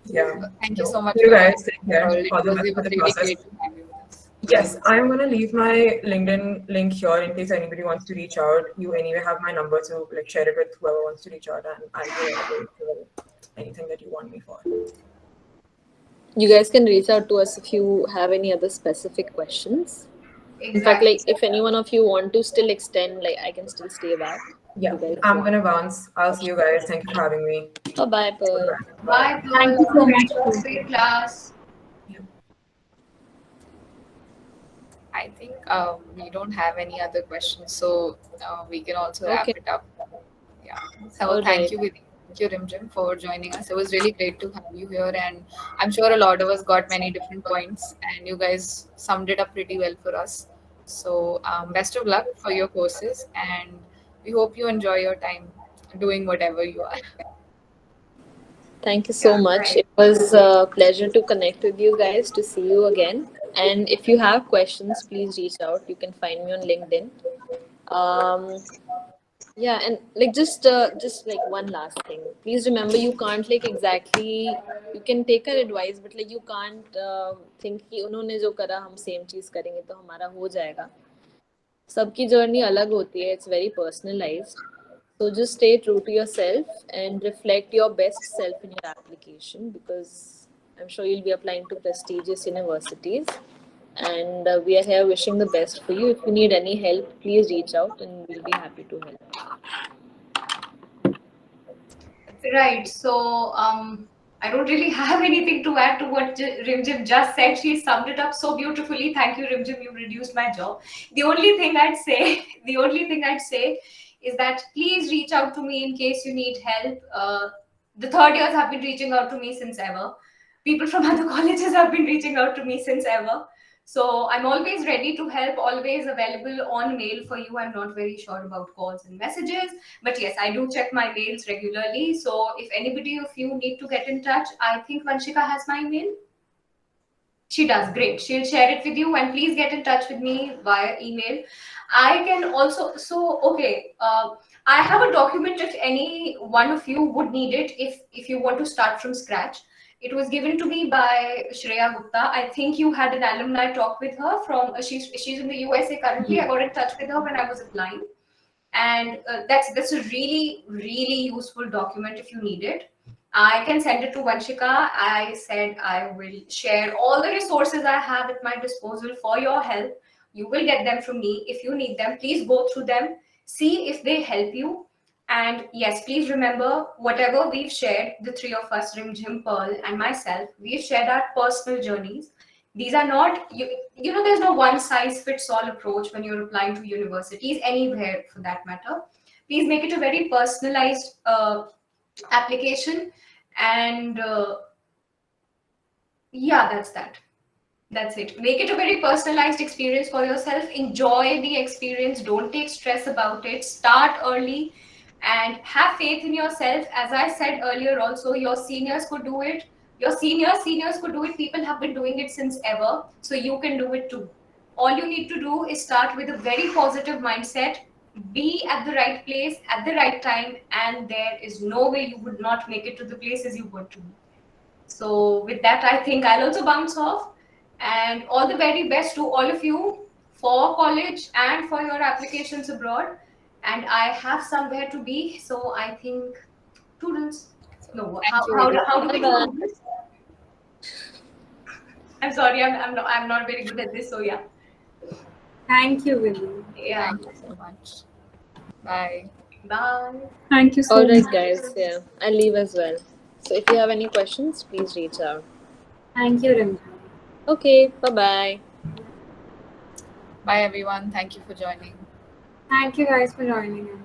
Yeah. Thank you so much. You guys take care. It All the was best for the really process. great to have you with us. Yes, I'm going to leave my LinkedIn link here in case anybody wants to reach out. You anyway have my number, so share it with whoever wants to reach out, and I'll be available for anything that you want me for. You guys can reach out to us if you have any other specific questions. Exactly. In fact, if any one of you want to still extend, I can still stay back. Yeah, I'm going to bounce. I'll see you guys. Thank you for having me. Bye-bye, Pearl. Bye, Pearl. Thank you so much. Great class. I think we don't have any other questions, so we can also wrap it up. Yeah. So thank you, Vidhi. Thank you, Rimjhim, for joining us. It was really great to have you here, and I'm sure a lot of us got many different points, and you guys summed it up pretty well for us. So best of luck for your courses, and we hope you enjoy your time doing whatever you are. Thank you so much. It was a pleasure to connect with you guys, to see you again. And if you have questions, please reach out. You can find me on LinkedIn. Yeah, and just one last thing. Please remember, you can't exactly, you can take our advice, but you can't think कि उन्होंने जो करा हम same चीज करेंगे तो हमारा हो जाएगा. सबकी journey अलग होती है. It's very personalized. So just stay true to yourself and reflect your best self in your application, because I'm sure you'll be applying to prestigious universities. And we are here wishing the best for you. If you need any help, please reach out and we'll be happy to help. Right. So I don't really have anything to add to what Rimjhim just said. She summed it up so beautifully. Thank you, Rimjhim. You reduced my job. The only thing I'd say is that please reach out to me in case you need help. The third years have been reaching out to me since ever. People from other colleges have been reaching out to me since ever. So I'm always ready to help, always available on mail for you. I'm not very sure about calls and messages, but yes, I do check my mails regularly. So if anybody of you need to get in touch, I think Vanshika has my mail. She does. Great. She'll share it with you, and please get in touch with me via email. I can also, I have a document if any one of you would need it, if you want to start from scratch. It was given to me by Shreya Gupta. I think you had an alumni talk with her from, she's in the USA currently. I got in touch with her when I was applying. And that's a really useful document if you need it. I can send it to Vanshika. I said I will share all the resources I have at my disposal for your help. You will get them from me. If you need them, please go through them, see if they help you. And yes, please remember, whatever we've shared, the three of us, Rimjhim, Pearl, and myself, we've shared our personal journeys. These are not, there's no one size fits all approach when you're applying to universities, anywhere for that matter. Please make it a very personalized application. And yeah, that's it. Make it a very personalized experience for yourself. Enjoy the experience. Don't take stress about it. Start early and have faith in yourself. As I said earlier, also, your seniors could do it. Your seniors could do it. People have been doing it since ever. So you can do it too. All you need to do is start with a very positive mindset. Be at the right place at the right time. And there is no way you would not make it to the places you want to be. So with that, I think I'll also bounce off. And all the very best to all of you for college and for your applications abroad. And I have somewhere to be, so I think toodles. No, how do we do this? I'm sorry, I'm not very good at this, so yeah. Thank you, Vidhi. Yeah. Thank you so much. Bye. Bye. Thank you so All right, much. guys. Yeah, I'll leave as well. So if you have any questions, please reach out. Thank you, Rimjhim. Okay, bye-bye. Bye, everyone. Thank you for joining. Thank you guys for joining in.